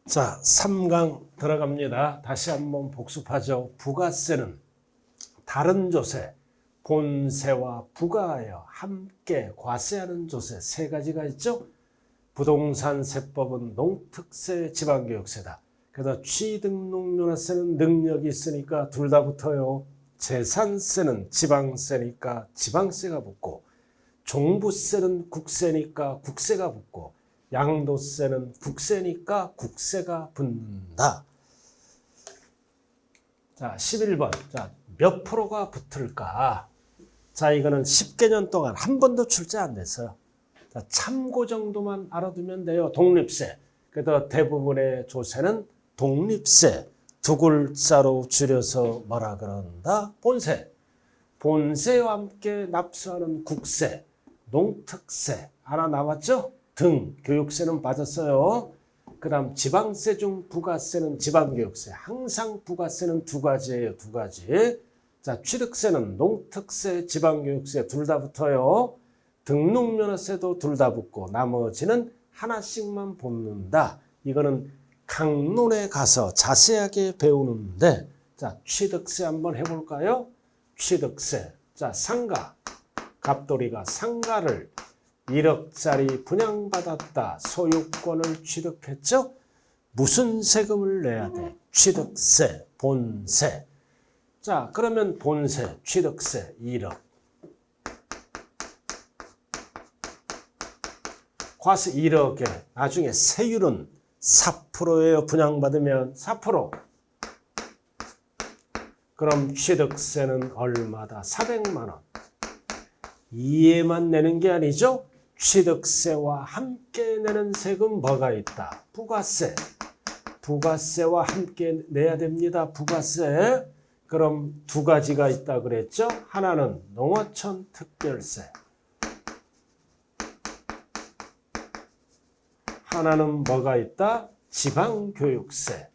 자, 3강 들어갑니다. 다시 한번 복습하죠. 부가세는 다른 조세, 본세와 부가하여 함께 과세하는 조세 세 가지가 있죠. 부동산 세법은 농특세, 지방교육세다. 그래서 취등록면허세는 능력이 있으니까 둘 다 붙어요. 재산세는 지방세니까 지방세가 붙고, 종부세는 국세니까 국세가 붙고, 양도세는 국세니까 국세가 붙는다. 자, 11번. 자, 몇 프로가 붙을까? 자, 이거는 10개년 동안 한 번도 출제 안 됐어요. 자, 참고 정도만 알아두면 돼요. 독립세. 그래도 대부분의 조세는 독립세. 두 글자로 줄여서 뭐라 그런다? 본세. 본세와 함께 납수하는 국세, 농특세 하나 나왔죠? 등, 교육세는 빠졌어요. 그 다음 지방세 중 부가세는 지방교육세. 항상 부가세는 두 가지예요. 두 가지. 자, 취득세는 농특세, 지방교육세 둘 다 붙어요. 등록면허세도 둘 다 붙고 나머지는 하나씩만 붙는다. 이거는 강론에 가서 자세하게 배우는데, 자, 취득세 한번 해볼까요? 취득세. 자, 상가. 갑돌이가 상가를 1억짜리 분양받았다. 소유권을 취득했죠? 무슨 세금을 내야 돼? 취득세, 본세. 자, 그러면 본세, 취득세 1억. 과세 1억에 나중에 세율은 4%예요. 분양받으면 4%. 그럼 취득세는 얼마다? 400만 원. 이에만 내는 게 아니죠. 취득세와 함께 내는 세금 뭐가 있다? 부가세. 부가세와 함께 내야 됩니다. 부가세. 그럼 두 가지가 있다 그랬죠. 하나는 농어촌 특별세. 하나는 뭐가 있다? 지방교육세.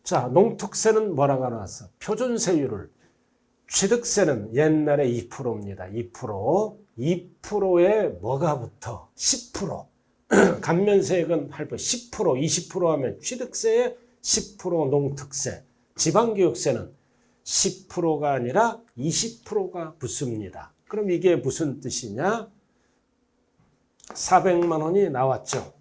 자, 농특세는 뭐라고 나왔어? 표준세율을. 취득세는 옛날에 2%입니다. 2%. 2%에 뭐가 붙어? 10%. 감면세액은 할 거 10%, 20% 하면 취득세에 10% 농특세. 지방교육세는 10%가 아니라 20%가 붙습니다. 그럼 이게 무슨 뜻이냐? 400만 원이 나왔죠.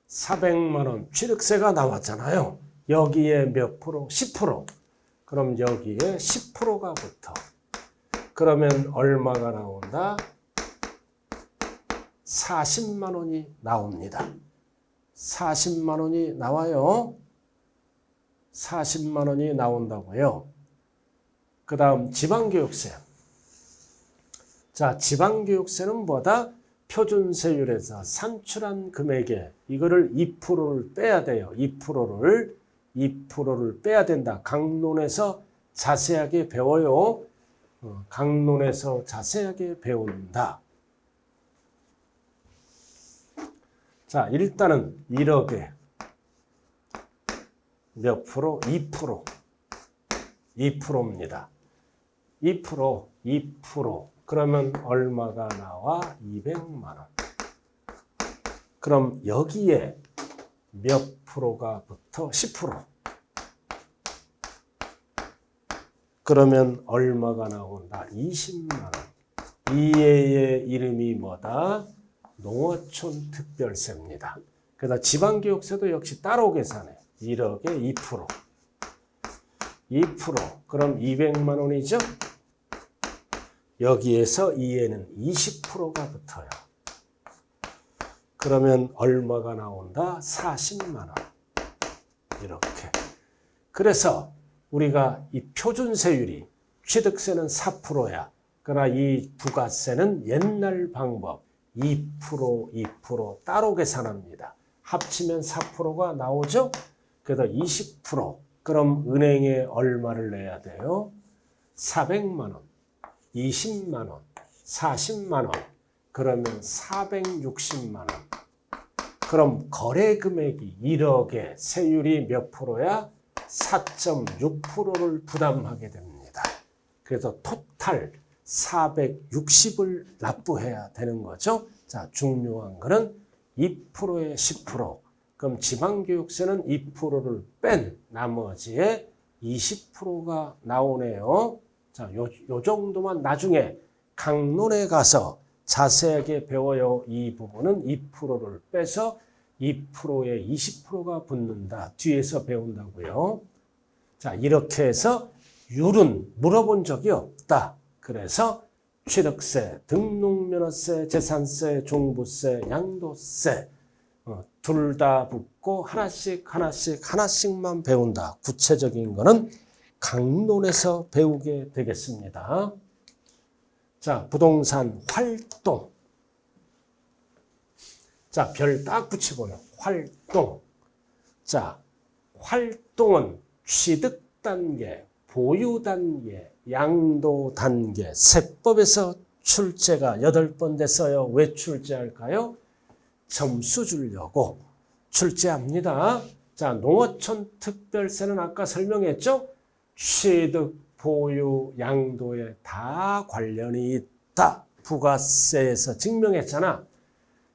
400만 원 취득세가 나왔잖아요. 여기에 몇 프로? 10%. 그럼 여기에 10%가 붙어. 그러면 얼마가 나온다? 40만 원이 나옵니다. 40만 원이 나와요. 40만 원이 나온다고요. 그 다음 지방교육세. 자, 지방교육세는 뭐다? 표준세율에서 산출한 금액에 이거를 2%를 빼야 돼요. 2%를 빼야 된다. 강론에서 자세하게 배워요. 강론에서 자세하게 배운다. 자, 일단은 1억에 몇 프로? 2%. 2%입니다. 2%. 그러면 얼마가 나와? 200만 원. 그럼 여기에 몇 프로가 붙어? 10%. 그러면 얼마가 나온다? 20만 원. 이의 이름이 뭐다? 농어촌 특별세입니다. 그래서 지방교육세도 역시 따로 계산해. 1억에 2%. 2%. 그럼 200만 원이죠? 여기에서 2에는 20%가 붙어요. 그러면 얼마가 나온다? 40만 원. 이렇게. 그래서 우리가 이 표준세율이 취득세는 4%야. 그러나 이 부가세는 옛날 방법 2% 따로 계산합니다. 합치면 4%가 나오죠? 그래서 20%. 그럼 은행에 얼마를 내야 돼요? 400만 원. 20만 원, 40만 원, 그러면 460만 원. 그럼 거래 금액이 1억에 세율이 몇 프로야? 4.6%를 부담하게 됩니다. 그래서 토탈 460을 납부해야 되는 거죠. 자, 중요한 거는 2%에 10%. 그럼 지방교육세는 2%를 뺀 나머지에 20%가 나오네요. 자, 요 정도만 나중에 강론에 가서 자세하게 배워요. 이 부분은 2%를 빼서 2%에 20%가 붙는다. 뒤에서 배운다고요. 자, 이렇게 해서 율은 물어본 적이 없다. 그래서 취득세, 등록면허세, 재산세, 종부세, 양도세 둘 다 붙고 하나씩만 배운다. 구체적인 거는 강론에서 배우게 되겠습니다. 자, 부동산 활동. 자, 별 딱 붙이고요. 활동. 자, 활동은 취득 단계, 보유 단계, 양도 단계, 세법에서 출제가 8번 됐어요. 왜 출제할까요? 점수 주려고 출제합니다. 자, 농어촌 특별세는 아까 설명했죠? 취득, 보유, 양도에 다 관련이 있다. 부가세에서 증명했잖아.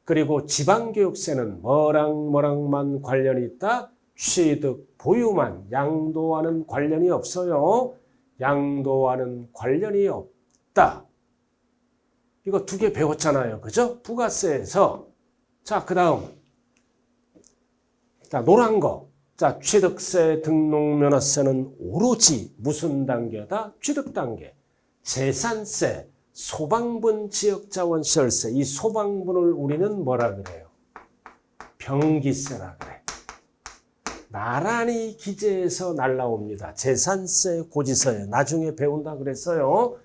그리고 지방교육세는 뭐랑만 관련이 있다? 취득, 보유만, 양도와는 관련이 없어요. 양도와는 관련이 없다. 이거 2개 배웠잖아요. 그죠? 부가세에서. 자, 그 다음. 자, 노란 거. 자, 취득세, 등록면허세는 오로지 무슨 단계다? 취득 단계. 재산세, 소방분 지역자원시설세. 이 소방분을 우리는 뭐라 그래요? 병기세라 그래. 나란히 기재해서 날라옵니다. 재산세 고지서에 나중에 배운다 그랬어요.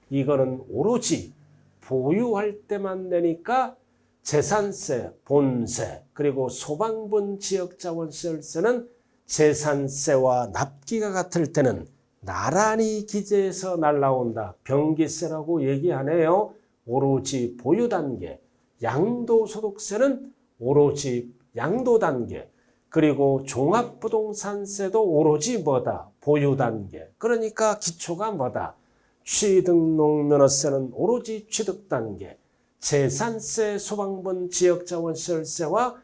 이거는 오로지 보유할 때만 내니까 재산세, 본세, 그리고 소방분 지역자원시설세는 재산세와 납기가 같을 때는 나란히 기재해서 날라온다. 병기세라고 얘기하네요. 오로지 보유 단계. 양도소득세는 오로지 양도 단계. 그리고 종합부동산세도 오로지 뭐다? 보유 단계. 그러니까 기초가 뭐다? 취등록면허세는 오로지 취득 단계. 재산세, 소방분 지역자원시설세와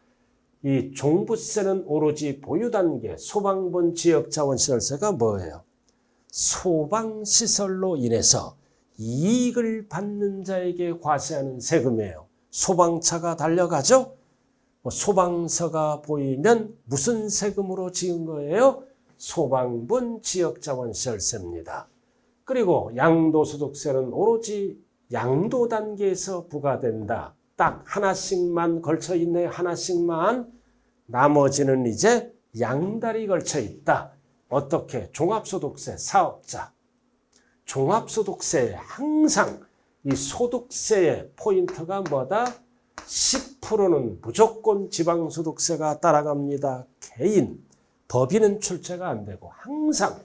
이 종부세는 오로지 보유 단계. 소방분 지역자원시설세가 뭐예요? 소방시설로 인해서 이익을 받는 자에게 과세하는 세금이에요. 소방차가 달려가죠? 소방서가 보이면 무슨 세금으로 지은 거예요? 소방분 지역자원시설세입니다. 그리고 양도소득세는 오로지 양도 단계에서 부과된다. 딱 하나씩만 걸쳐 있네. 하나씩만. 나머지는 이제 양다리 걸쳐 있다. 어떻게? 종합소득세, 사업자. 종합소득세에 항상 이 소득세의 포인트가 뭐다? 10%는 무조건 지방소득세가 따라갑니다. 개인, 법인은 출제가 안 되고 항상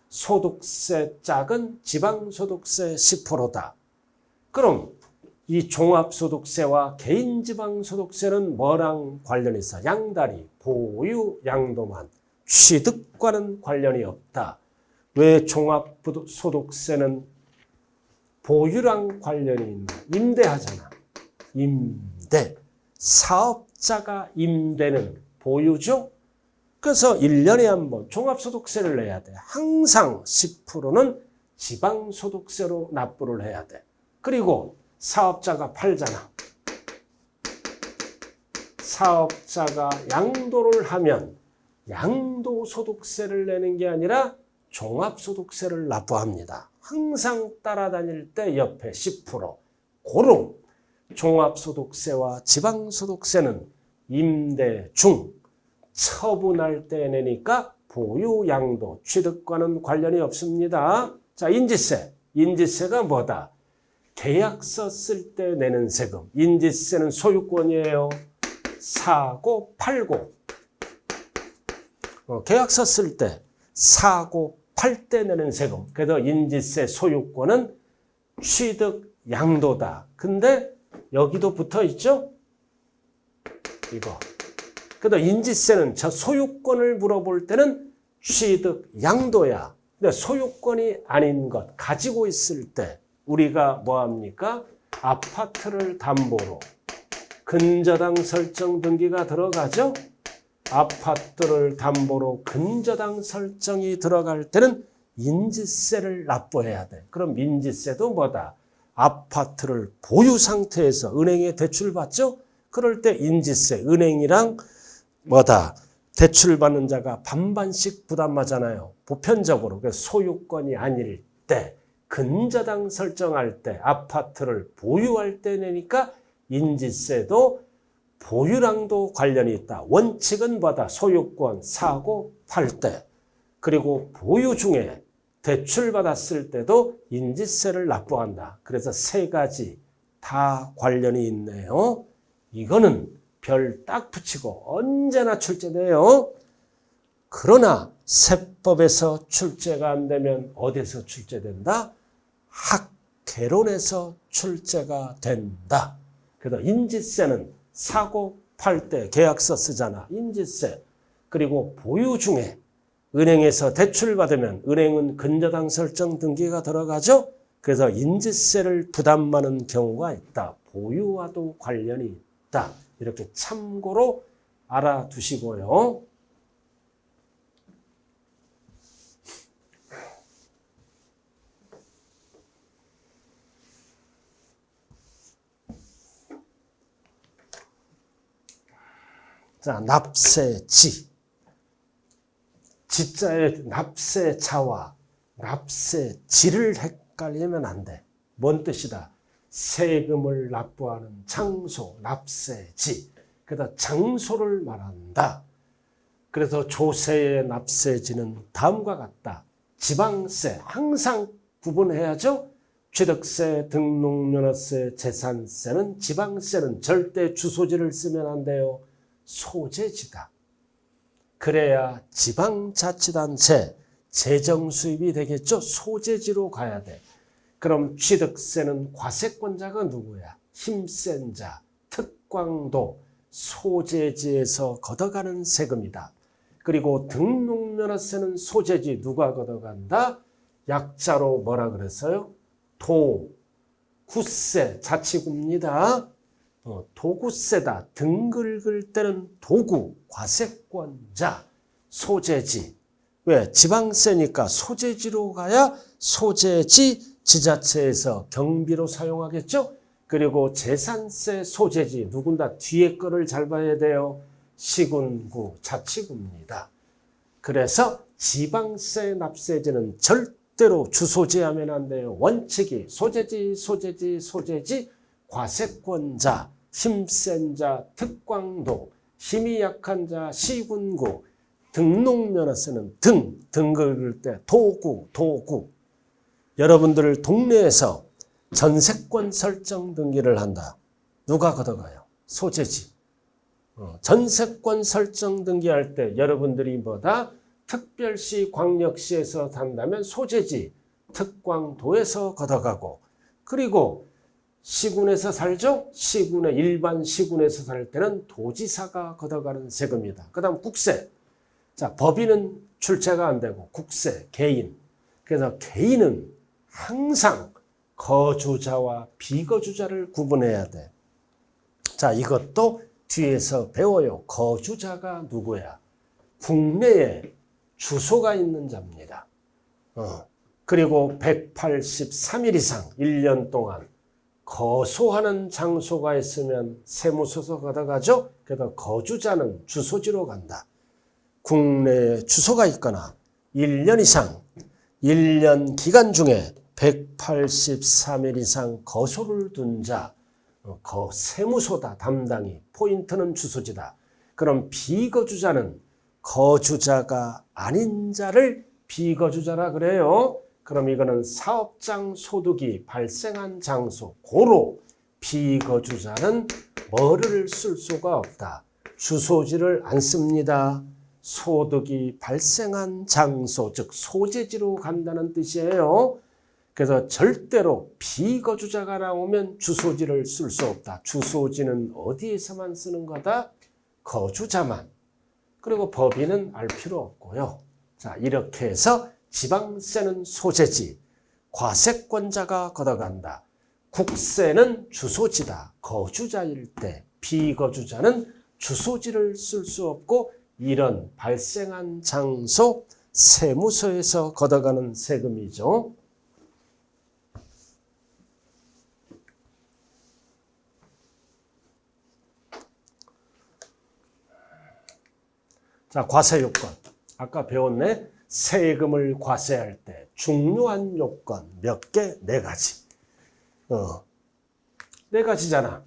소득세 짝은 지방소득세 10%다. 그럼 이 종합소득세와 개인지방소득세는 뭐랑 관련이 있어? 양다리, 보유, 양도만. 취득과는 관련이 없다. 왜 종합소득세는 보유랑 관련이 있나? 임대하잖아. 임대. 사업자가 임대는 보유죠. 그래서 1년에 한 번 종합소득세를 내야 돼. 항상 10%는 지방소득세로 납부를 해야 돼. 그리고 사업자가 팔잖아. 사업자가 양도를 하면 양도소득세를 내는 게 아니라 종합소득세를 납부합니다. 항상 따라다닐 때 옆에 10%. 고름. 종합소득세와 지방소득세는 임대 중 처분할 때 내니까 보유, 양도, 취득과는 관련이 없습니다. 자, 인지세. 인지세가 뭐다? 계약서 쓸 때 내는 세금. 인지세는 소유권이에요. 사고, 팔고. 계약서 쓸 때, 사고, 팔 때 내는 세금. 그래서 인지세 소유권은 취득, 양도다. 근데 여기도 붙어 있죠? 이거. 그래서 인지세는 저 소유권을 물어볼 때는 취득, 양도야. 근데 소유권이 아닌 것, 가지고 있을 때 우리가 뭐합니까? 아파트를 담보로 근저당 설정 등기가 들어가죠? 아파트를 담보로 근저당 설정이 들어갈 때는 인지세를 납부해야 돼. 그럼 인지세도 뭐다? 아파트를 보유 상태에서 은행에 대출받죠? 그럴 때 인지세, 은행이랑 뭐다? 대출받는 자가 반반씩 부담하잖아요. 보편적으로. 소유권이 아닐 때, 근저당 설정할 때, 아파트를 보유할 때 내니까 인지세도 보유랑도 관련이 있다. 원칙은 뭐다? 소유권 사고 팔 때, 그리고 보유 중에 대출받았을 때도 인지세를 납부한다. 그래서 세 가지 다 관련이 있네요. 이거는 별 딱 붙이고 언제나 출제돼요. 그러나 세법에서 출제가 안 되면 어디서 출제된다? 학개론에서 출제가 된다. 그래서 인지세는 사고 팔 때 계약서 쓰잖아. 인지세. 그리고 보유 중에 은행에서 대출받으면 은행은 근저당 설정 등기가 들어가죠. 그래서 인지세를 부담하는 경우가 있다. 보유와도 관련이 있다. 이렇게 참고로 알아두시고요. 자, 납세지. 지자의 납세자와 납세지를 헷갈리면 안 돼. 뭔 뜻이다? 세금을 납부하는 장소, 납세지. 그래서 장소를 말한다. 그래서 조세의 납세지는 다음과 같다. 지방세, 항상 구분해야죠. 취득세, 등록면허세, 재산세는 지방세는 절대 주소지를 쓰면 안 돼요. 소재지다. 그래야 지방자치단체 재정 수입이 되겠죠. 소재지로 가야 돼. 그럼 취득세는 과세권자가 누구야? 힘센 자, 특광도, 소재지에서 걷어가는 세금이다. 그리고 등록면허세는 소재지 누가 걷어간다? 약자로 뭐라 그랬어요? 도구세, 자치구입니다. 도구세다. 등 긁을 때는 도구, 과세권자, 소재지. 왜? 지방세니까 소재지로 가야 소재지 지자체에서 경비로 사용하겠죠? 그리고 재산세, 소재지 누군 다 뒤에 거를 잘 봐야 돼요. 시군구, 자치구입니다. 그래서 지방세 납세지는 절대로 주소지하면 안 돼요. 원칙이 소재지, 소재지, 소재지, 과세권자, 힘센 자, 특광도, 힘이 약한 자, 시군구, 등록면허세는 등 긁을 때 도구, 도구. 여러분들 동네에서 전세권 설정 등기를 한다. 누가 걷어가요? 소재지. 전세권 설정 등기할 때 여러분들이 뭐다? 특별시, 광역시에서 산다면 소재지, 특광도에서 걷어가고, 그리고 시군에서 살죠? 시군의 일반 시군에서 살 때는 도지사가 걷어가는 세금이다. 그 다음 국세. 자, 법인은 출제가 안 되고 국세, 개인. 그래서 개인은 항상 거주자와 비거주자를 구분해야 돼. 자, 이것도 뒤에서 배워요. 거주자가 누구야? 국내에 주소가 있는 자입니다. 그리고 183일 이상 1년 동안 거소하는 장소가 있으면 세무서서 걷어가죠. 그래서 거주자는 주소지로 간다. 국내에 주소가 있거나 1년 이상 1년 기간 중에 183일 이상 거소를 둔 자, 세무서다 담당이. 포인트는 주소지다. 그럼 비거주자는 거주자가 아닌 자를 비거주자라 그래요. 그럼 이거는 사업장 소득이 발생한 장소, 고로 비거주자는 뭐를 쓸 수가 없다. 주소지를 안 씁니다. 소득이 발생한 장소, 즉 소재지로 간다는 뜻이에요. 그래서 절대로 비거주자가 나오면 주소지를 쓸 수 없다. 주소지는 어디에서만 쓰는 거다? 거주자만. 그리고 법인은 알 필요 없고요. 자, 이렇게 해서 지방세는 소재지, 과세권자가 걷어간다. 국세는 주소지다. 거주자일 때 비거주자는 주소지를 쓸 수 없고 이런 발생한 장소 세무서에서 걷어가는 세금이죠. 자, 과세 요건. 아까 배웠네. 세금을 과세할 때 중요한 요건 몇 개? 4가지. 4가지잖아.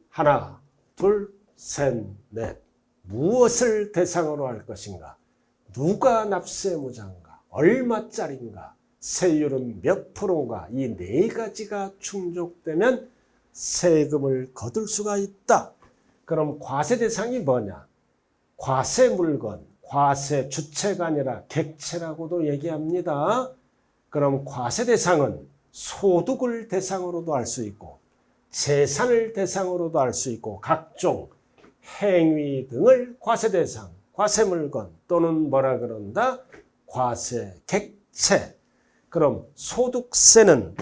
하나, 둘, 셋, 넷. 무엇을 대상으로 할 것인가? 누가 납세무자인가? 얼마짜리인가? 세율은 몇 프로인가? 이 4가지가 충족되면 세금을 거둘 수가 있다. 그럼 과세 대상이 뭐냐? 과세 물건, 과세 주체가 아니라 객체라고도 얘기합니다. 그럼 과세 대상은 소득을 대상으로도 할 수 있고 재산을 대상으로도 할 수 있고 각종 행위 등을 과세 대상, 과세 물건 또는 뭐라 그런다? 과세 객체. 그럼 소득세는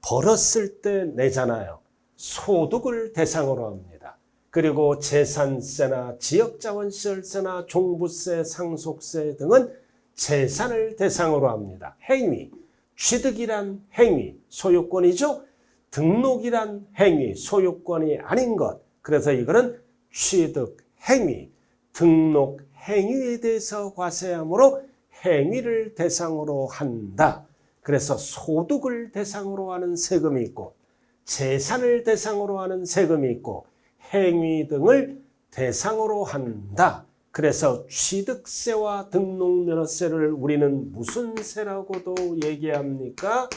벌었을 때 내잖아요. 소득을 대상으로 합니다. 그리고 재산세나 지역자원시설세나 종부세, 상속세 등은 재산을 대상으로 합니다. 행위, 취득이란 행위, 소유권이죠. 등록이란 행위, 소유권이 아닌 것. 그래서 이거는 취득 행위, 등록 행위에 대해서 과세하므로 행위를 대상으로 한다. 그래서 소득을 대상으로 하는 세금이 있고 재산을 대상으로 하는 세금이 있고 행위 등을 대상으로 한다. 그래서 취득세와 등록면허세를 우리는 무슨 세라고도 얘기합니까?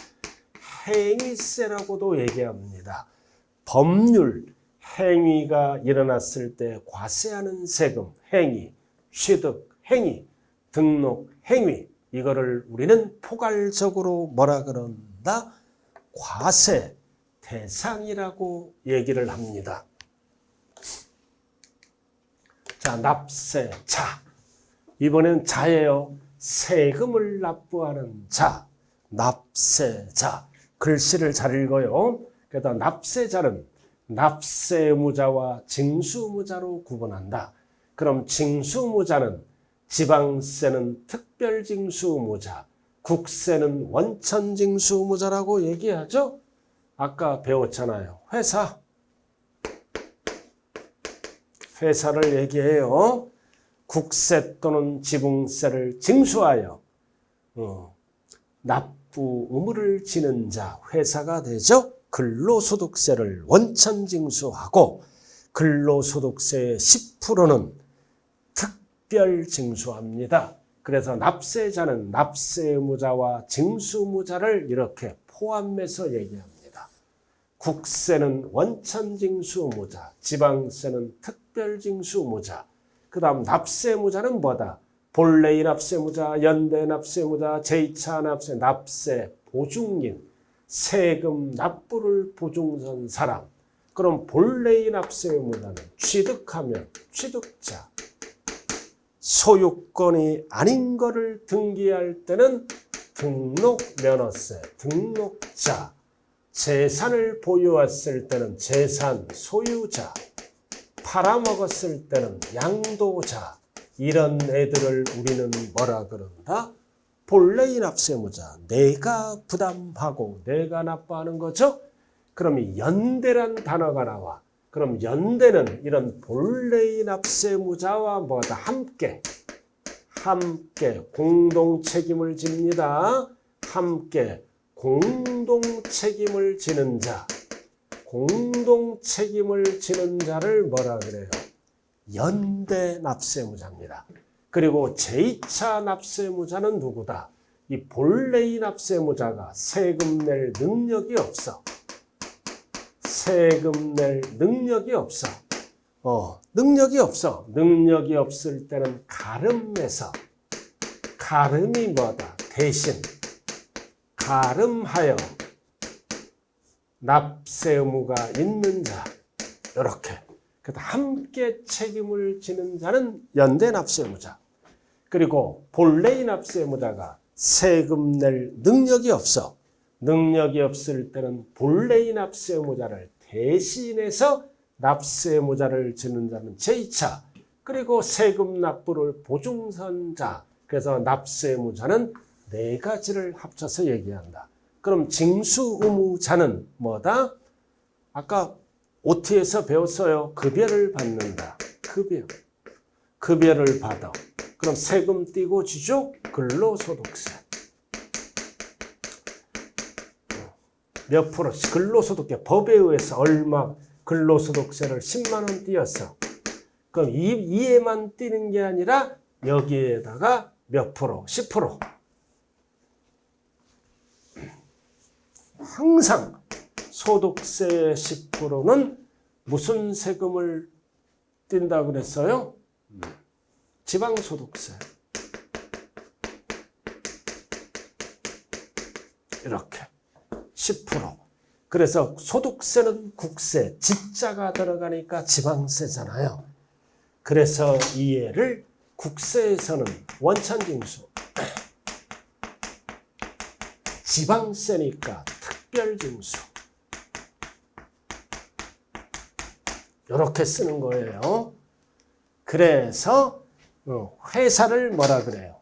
행위세라고도 얘기합니다. 법률, 행위가 일어났을 때 과세하는 세금, 행위, 취득, 행위, 등록, 행위. 이거를 우리는 포괄적으로 뭐라 그런다? 과세 대상이라고 얘기를 합니다. 자, 납세자. 이번엔 자예요. 세금을 납부하는 자. 납세자. 글씨를 잘 읽어요. 그래서 납세자는 납세무자와 징수무자로 구분한다. 그럼 징수무자는 지방세는 특별징수무자, 국세는 원천징수무자라고 얘기하죠. 아까 배웠잖아요. 회사를 얘기해요. 국세 또는 지붕세를 징수하여 납부 의무를 지는 자, 회사가 되죠. 근로소득세를 원천징수하고 근로소득세의 10%는 특별징수합니다. 그래서 납세자는 납세의무자와 징수무자를 이렇게 포함해서 얘기합니다. 국세는 원천징수무자, 지방세는 특별징수무자, 그 다음 납세무자는 뭐다? 본래의 납세무자, 연대 납세무자, 제2차 납세 보증인, 세금 납부를 보증한 사람. 그럼 본래의 납세무자는 취득하면 취득자, 소유권이 아닌 거를 등기할 때는 등록면허세, 등록자, 재산을 보유했을 때는 재산 소유자, 팔아먹었을 때는 양도자, 이런 애들을 우리는 뭐라 그런다? 본래의 납세무자, 내가 부담하고 내가 납부하는 거죠. 그럼 연대란 단어가 나와. 그럼 연대는 이런 본래의 납세무자와 뭐다? 함께 공동 책임을 집니다. 함께 공동 책임을 지는 자, 공동 책임을 지는 자를 뭐라 그래요? 연대 납세무자입니다. 그리고 제2차 납세무자는 누구다? 이 본래의 납세무자가 세금 낼 능력이 없어. 세금 낼 능력이 없어. 능력이 없을 때는 가름해서, 가름이 뭐다? 대신 가름하여 납세 의무가 있는 자, 이렇게. 함께 책임을 지는 자는 연대 납세무자. 그리고 본래의 납세무자가 세금 낼 능력이 없어. 능력이 없을 때는 본래의 납세 의무자를 대신해서 납세 의무자를 지는 자는 제2차. 그리고 세금 납부를 보증선자. 그래서 납세 의무자는 네 가지를 합쳐서 얘기한다. 그럼 징수 의무자는 뭐다? 아까 OT에서 배웠어요. 급여를 받는다. 급여를 받아. 그럼 세금 떼고 지죠? 근로소득세. 몇 프로씩 근로소득세 법에 의해서 얼마 근로소득세를 10만 원 띄었어. 그럼 이에만 띄는 게 아니라 여기에다가 몇 프로? 10%. 항상 소득세의 10%는 무슨 세금을 띈다 그랬어요? 지방소득세. 이렇게 10%. 그래서 소득세는 국세, 지자가 들어가니까 지방세잖아요. 그래서 이해를 국세에서는 원천징수, 지방세니까 특별징수. 이렇게 쓰는 거예요. 그래서 회사를 뭐라 그래요?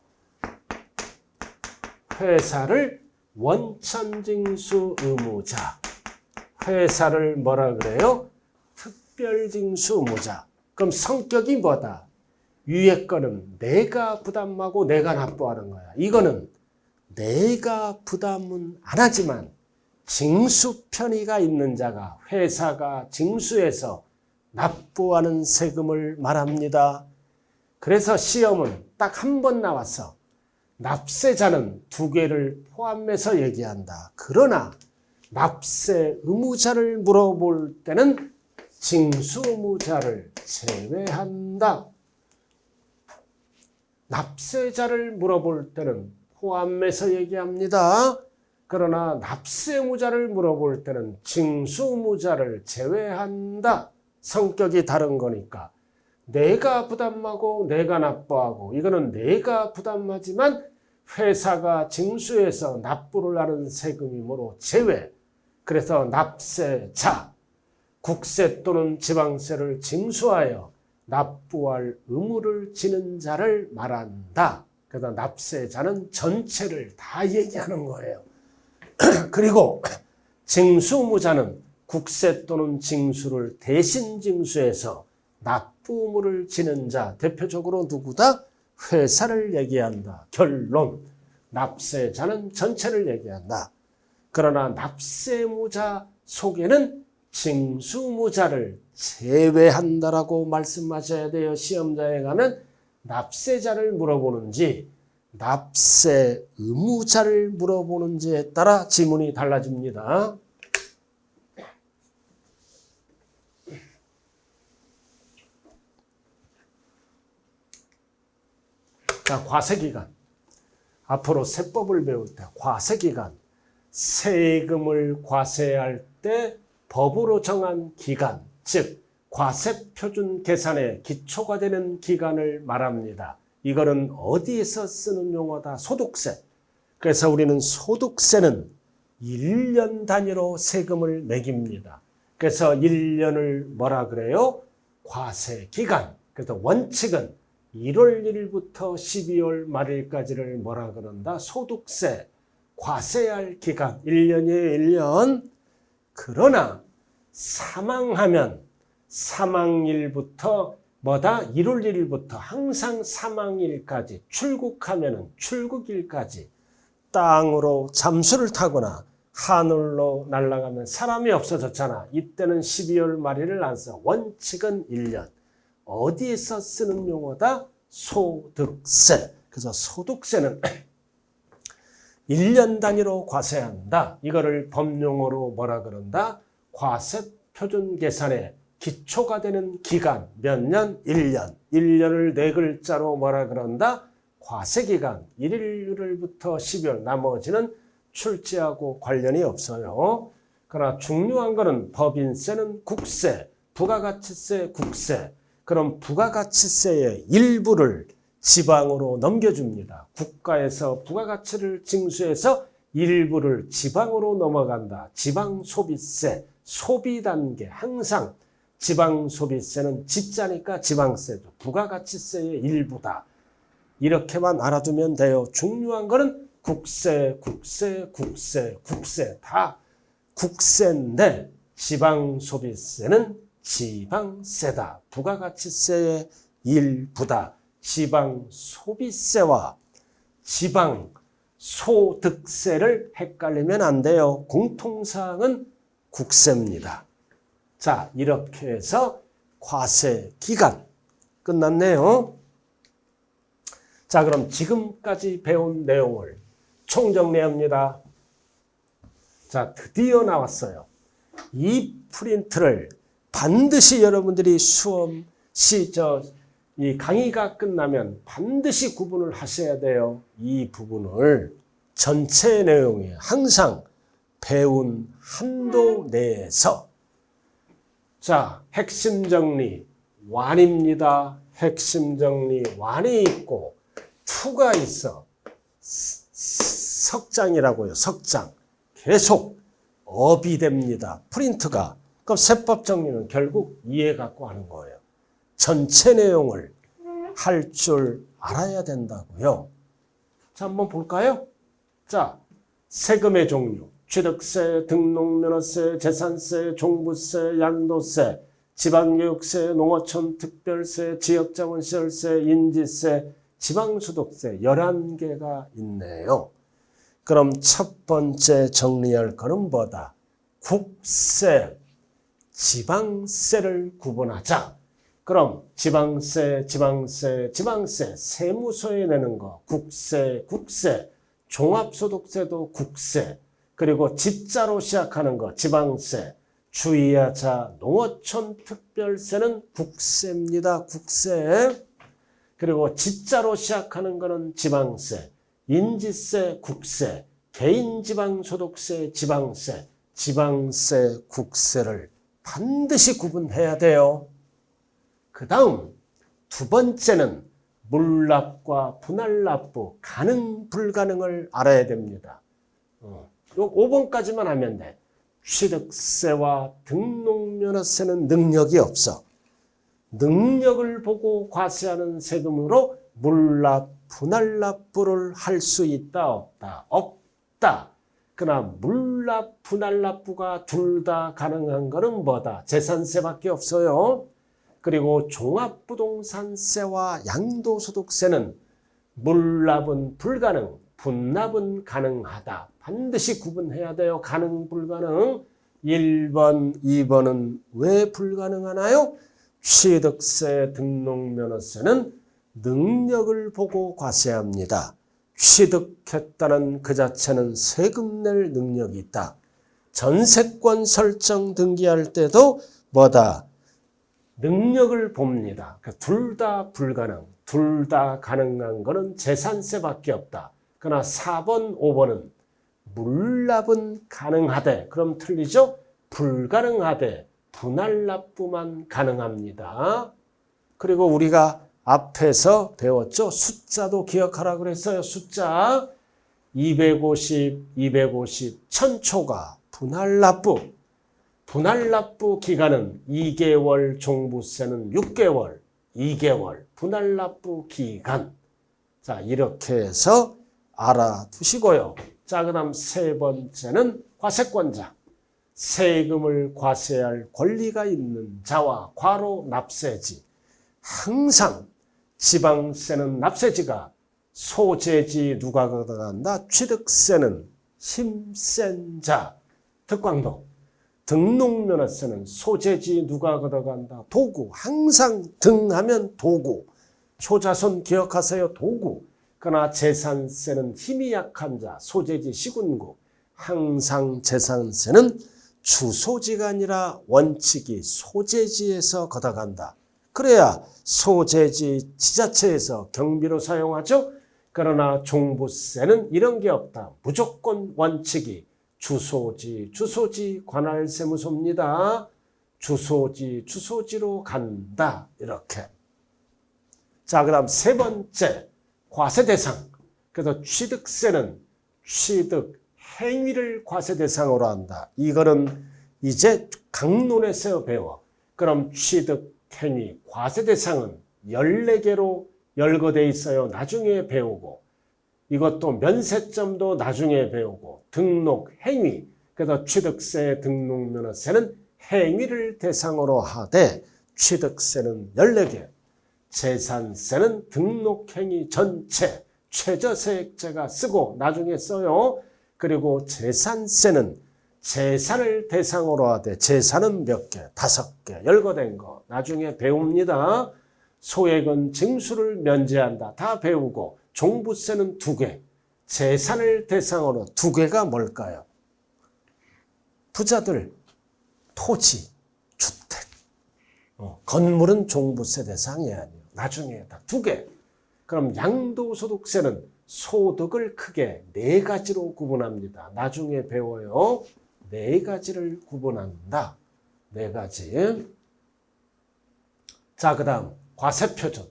회사를 원천징수 의무자. 회사를 뭐라 그래요? 특별징수 의무자. 그럼 성격이 뭐다? 위에 거는 내가 부담하고 내가 납부하는 거야. 이거는 내가 부담은 안 하지만 징수 편의가 있는 자가 회사가 징수해서 납부하는 세금을 말합니다. 그래서 시험은 딱 한 번 나왔어. 납세자는 두 개를 포함해서 얘기한다. 그러나 납세 의무자를 물어볼 때는 징수 의무자를 제외한다. 납세자를 물어볼 때는 포함해서 얘기합니다. 그러나 납세 의무자를 물어볼 때는 징수 의무자를 제외한다. 성격이 다른 거니까. 내가 부담하고 내가 납부하고 이거는 내가 부담하지만 회사가 징수해서 납부를 하는 세금이므로 제외. 그래서 납세자, 국세 또는 지방세를 징수하여 납부할 의무를 지는 자를 말한다. 그래서 납세자는 전체를 다 얘기하는 거예요. 그리고 징수 의무자는 국세 또는 징수를 대신 징수해서 납부 의무를 지는 자, 대표적으로 누구다? 회사를 얘기한다. 결론, 납세자는 전체를 얘기한다. 그러나 납세 의무자 속에는 징수 의무자를 제외한다라고 말씀하셔야 돼요. 시험장에 가면 납세자를 물어보는지 납세 의무자를 물어보는지에 따라 지문이 달라집니다. 자, 과세기간. 앞으로 세법을 배울 때 과세기간. 세금을 과세할 때 법으로 정한 기간, 즉 과세표준 계산의 기초가 되는 기간을 말합니다. 이거는 어디에서 쓰는 용어다? 소득세. 그래서 우리는 소득세는 1년 단위로 세금을 매깁니다. 그래서 1년을 뭐라 그래요? 과세기간. 그래서 원칙은 1월 1일부터 12월 말일까지를 뭐라 그런다? 소득세, 과세할 기간 1년이에요. 1년. 그러나 사망하면 사망일부터 뭐다? 1월 1일부터 항상 사망일까지, 출국하면은 출국일까지 땅으로 잠수를 타거나 하늘로 날아가면 사람이 없어졌잖아. 이때는 12월 말일을 안 써. 원칙은 1년. 어디에서 쓰는 용어다? 소득세. 그래서 소득세는 1년 단위로 과세한다. 이거를 법용어로 뭐라 그런다? 과세표준 계산의 기초가 되는 기간. 몇 년? 1년. 1년을 네 글자로 뭐라 그런다? 과세기간. 1일부터 12월. 나머지는 출제하고 관련이 없어요. 그러나 중요한 거는 법인세는 국세, 부가가치세, 국세. 그럼 부가가치세의 일부를 지방으로 넘겨줍니다. 국가에서 부가가치를 징수해서 일부를 지방으로 넘어간다. 지방소비세, 소비단계. 항상 지방소비세는 지자니까 지방세도 부가가치세의 일부다. 이렇게만 알아두면 돼요. 중요한 거는 국세, 국세, 국세, 국세. 다 국세인데 지방소비세는 지방세다. 부가가치세의 일부다. 지방소비세와 지방소득세를 헷갈리면 안 돼요. 공통사항은 국세입니다. 자, 이렇게 해서 과세기간 끝났네요. 자, 그럼 지금까지 배운 내용을 총정리합니다. 자, 드디어 나왔어요. 이 프린트를 반드시 여러분들이 이 강의가 끝나면 반드시 구분을 하셔야 돼요. 이 부분을 전체 내용에 항상 배운 한도 내에서. 자, 핵심 정리 완입니다. 핵심 정리 완이 있고 투가 있어. 석장이라고요. 석장. 계속 업이 됩니다. 프린트가. 그럼 세법 정리는 결국 이해 갖고 하는 거예요. 전체 내용을 할 줄 알아야 된다고요. 자, 한번 볼까요? 자, 세금의 종류. 취득세, 등록면허세, 재산세, 종부세, 양도세, 지방교육세, 농어촌 특별세, 지역자원시설세, 인지세, 지방소득세 11개가 있네요. 그럼 첫 번째 정리할 거는 뭐다? 국세, 지방세를 구분하자. 그럼 지방세, 세무서에 내는 거 국세, 종합소득세도 국세, 그리고 지자로 시작하는 거 지방세, 주의하자. 농어촌 특별세는 국세입니다. 국세. 그리고 지자로 시작하는 거는 지방세, 인지세, 국세, 개인지방소득세, 지방세, 국세를 반드시 구분해야 돼요. 그 다음 두 번째는 물납과 분할납부, 가능, 불가능을 알아야 됩니다. 요 5번까지만 하면 돼. 취득세와 등록면허세는 능력이 없어. 능력을 보고 과세하는 세금으로 물납, 분할납부를 할 수 있다, 없다? 없다. 그러나 물납, 분할납부가 둘 다 가능한 거는 뭐다? 재산세밖에 없어요. 그리고 종합부동산세와 양도소득세는 물납은 불가능, 분납은 가능하다. 반드시 구분해야 돼요. 가능, 불가능. 1번, 2번은 왜 불가능하나요? 취득세, 등록면허세는 능력을 보고 과세합니다. 취득했다는 그 자체는 세금 낼 능력이 있다. 전세권 설정 등기할 때도 뭐다? 능력을 봅니다. 둘 다 불가능, 둘 다 가능한 거는 재산세밖에 없다. 그러나 4번, 5번은 물납은 가능하되, 그럼 틀리죠? 불가능하되 분할납부만 가능합니다. 그리고 우리가 앞에서 배웠죠? 숫자도 기억하라고 그랬어요. 숫자 250, 1000초가 분할납부. 분할납부 기간은 2개월, 종부세는 6개월, 2개월. 분할납부 기간. 자, 이렇게 해서 알아두시고요. 자, 그 다음 세 번째는 과세권자. 세금을 과세할 권리가 있는 자와 과로 납세지. 항상 지방세는 납세지가 소재지 누가 걷어간다? 취득세는 힘센 자. 특광도. 등록면허세는 소재지 누가 걷어간다? 도구. 항상 등하면 도구. 초자손 기억하세요. 도구. 그러나 재산세는 힘이 약한 자. 소재지 시군구. 항상 재산세는 주소지가 아니라 원칙이 소재지에서 걷어간다. 그래야 소재지 지자체에서 경비로 사용하죠. 그러나 종부세는 이런 게 없다. 무조건 원칙이 주소지 관할세무소입니다. 주소지로 간다. 이렇게. 자, 그 다음 세 번째 과세 대상. 그래서 취득세는 행위를 과세 대상으로 한다. 이거는 이제 강론에서 배워. 그럼 취득, 행위, 과세 대상은 14개로 열거되어 있어요. 나중에 배우고. 이것도 면세점도 나중에 배우고. 등록, 행위. 그래서 취득세, 등록면허세는 행위를 대상으로 하되 취득세는 14개. 재산세는 등록행위 전체 최저세액제가 쓰고 나중에 써요. 그리고 재산세는 재산을 대상으로 하되 재산은 몇 개? 5개. 열거된 거 나중에 배웁니다. 소액은 징수를 면제한다. 다 배우고 종부세는 2개. 재산을 대상으로 2개가 뭘까요? 부자들, 토지, 주택. 건물은 종부세 대상이 아니에요. 나중에 다 2개. 그럼 양도소득세는 소득을 크게 4가지로 구분합니다. 나중에 배워요. 4가지를 구분한다. 4가지. 자, 그 다음 과세표준.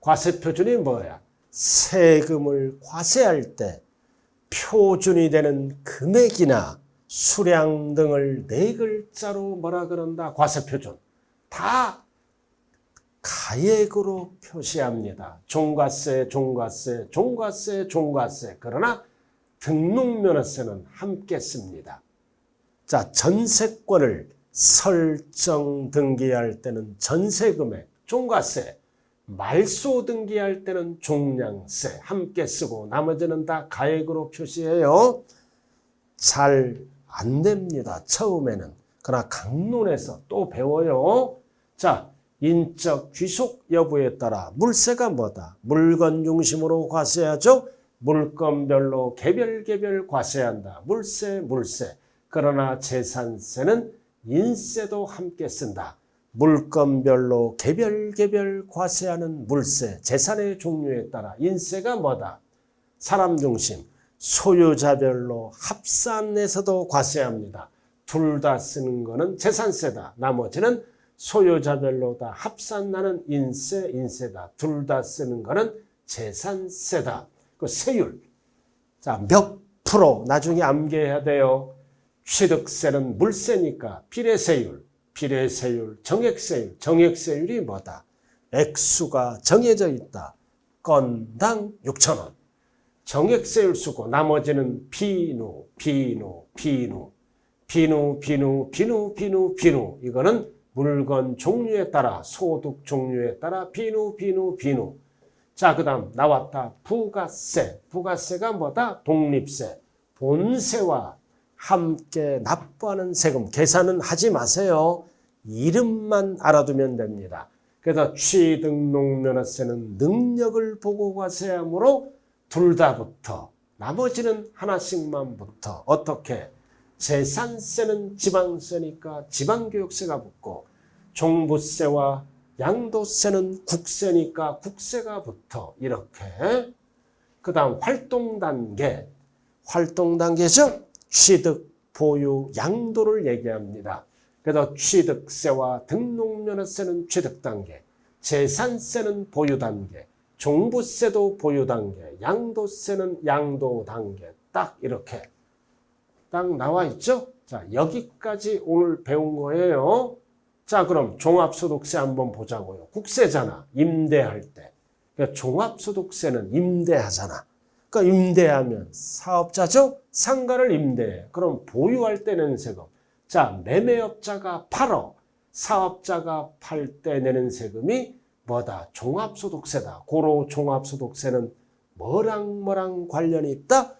과세표준이 뭐야? 세금을 과세할 때 표준이 되는 금액이나 수량 등을 4글자로 뭐라 그런다? 과세표준. 다 가액으로 표시합니다. 종가세, 종가세, 종가세, 종가세. 그러나 등록면허세는 함께 씁니다. 자, 전세권을 설정 등기할 때는 전세금액, 종가세, 말소 등기할 때는 종량세 함께 쓰고 나머지는 다 가액으로 표시해요. 잘 안 됩니다. 처음에는. 그러나 강론에서 또 배워요. 자, 인적 귀속 여부에 따라 물세가 뭐다? 물건 중심으로 과세하죠. 물건별로 개별 과세한다. 물세. 그러나 재산세는 인세도 함께 쓴다. 물건별로 개별 과세하는 물세. 재산의 종류에 따라 인세가 뭐다? 사람 중심. 소유자별로 합산해서도 과세합니다. 둘 다 쓰는 거는 재산세다. 나머지는 소유자별로 다 합산나는 인세다. 둘 다 쓰는 거는 재산세다. 그 세율. 자, 몇 프로 나중에 암기해야 돼요. 취득세는 물세니까 비례세율, 정액세율이 뭐다? 액수가 정해져 있다. 건당 6,000원. 정액세율 쓰고 나머지는 비누. 이거는 물건 종류에 따라 소득 종류에 따라 비누. 자, 그 다음 나왔다. 부가세. 부가세가 뭐다? 독립세. 본세와 함께 납부하는 세금. 계산은 하지 마세요. 이름만 알아두면 됩니다. 그래서 취등록면허세는 능력을 보고 과세하므로 둘 다 붙어. 나머지는 하나씩만 붙어. 어떻게? 재산세는 지방세니까 지방교육세가 붙고 종부세와 양도세는 국세니까 국세가 붙어. 이렇게. 그 다음 활동단계죠. 취득, 보유, 양도를 얘기합니다. 그래서 취득세와 등록면허세는 취득단계, 재산세는 보유단계, 종부세도 보유단계, 양도세는 양도단계. 딱 이렇게 딱 나와 있죠. 자, 여기까지 오늘 배운 거예요. 자, 그럼 종합소득세 한번 보자고요. 국세잖아. 임대할 때. 그러니까 종합소득세는 임대하잖아. 그러니까 임대하면 사업자죠. 상가를 임대해. 그럼 보유할 때 내는 세금. 자, 매매업자가 팔어. 사업자가 팔 때 내는 세금이 뭐다? 종합소득세다. 고로 종합소득세는 뭐랑 관련이 있다?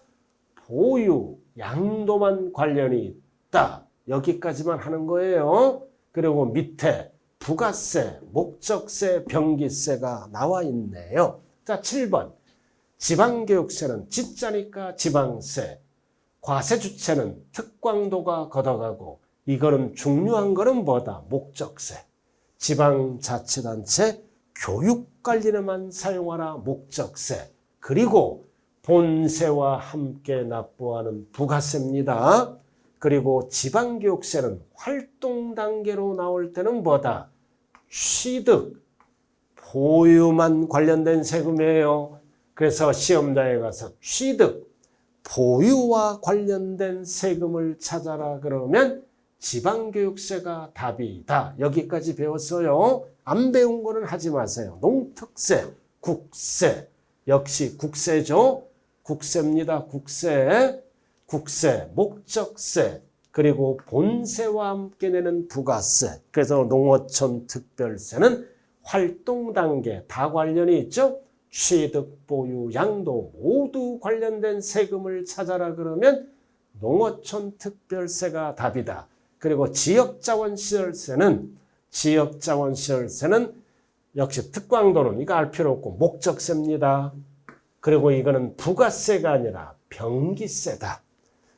보유, 양도만 관련이 있다. 여기까지만 하는 거예요. 그리고 밑에 부가세, 목적세, 병기세가 나와 있네요. 자, 7번. 지방교육세는 지자니까 지방세. 과세주체는 특광도가 걷어가고 이거는 중요한 거는 뭐다? 목적세. 지방자치단체 교육관리에만 사용하라 목적세. 그리고 본세와 함께 납부하는 부가세입니다. 그리고 지방교육세는 활동단계로 나올 때는 뭐다? 취득, 보유만 관련된 세금이에요. 그래서 시험장에 가서 취득, 보유와 관련된 세금을 찾아라 그러면 지방교육세가 답이다. 여기까지 배웠어요. 안 배운 거는 하지 마세요. 농특세, 국세, 역시 국세죠. 국세입니다. 국세, 목적세, 그리고 본세와 함께 내는 부가세. 그래서 농어촌 특별세는 활동 단계 다 관련이 있죠. 취득, 보유, 양도 모두 관련된 세금을 찾아라 그러면 농어촌 특별세가 답이다. 그리고 지역자원시설세는 역시 특광도는 이거 알 필요 없고 목적세입니다. 그리고 이거는 부가세가 아니라 병기세다.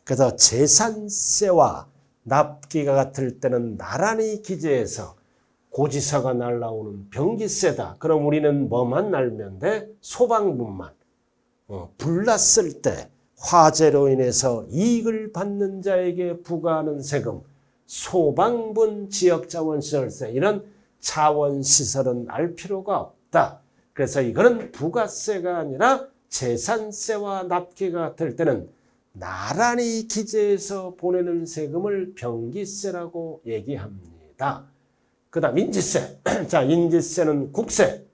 그래서 재산세와 납기가 같을 때는 나란히 기재해서 고지서가 날라오는 병기세다. 그럼 우리는 뭐만 날면 돼? 소방분만. 불났을 때 화재로 인해서 이익을 받는 자에게 부과하는 세금, 소방분, 지역자원시설세, 이런 자원시설은 알 필요가 없다. 그래서 이거는 부가세가 아니라 재산세와 납기가 같을 때는 나란히 기재해서 보내는 세금을 병기세라고 얘기합니다. 그 다음 인지세. 자, 인지세는 국세,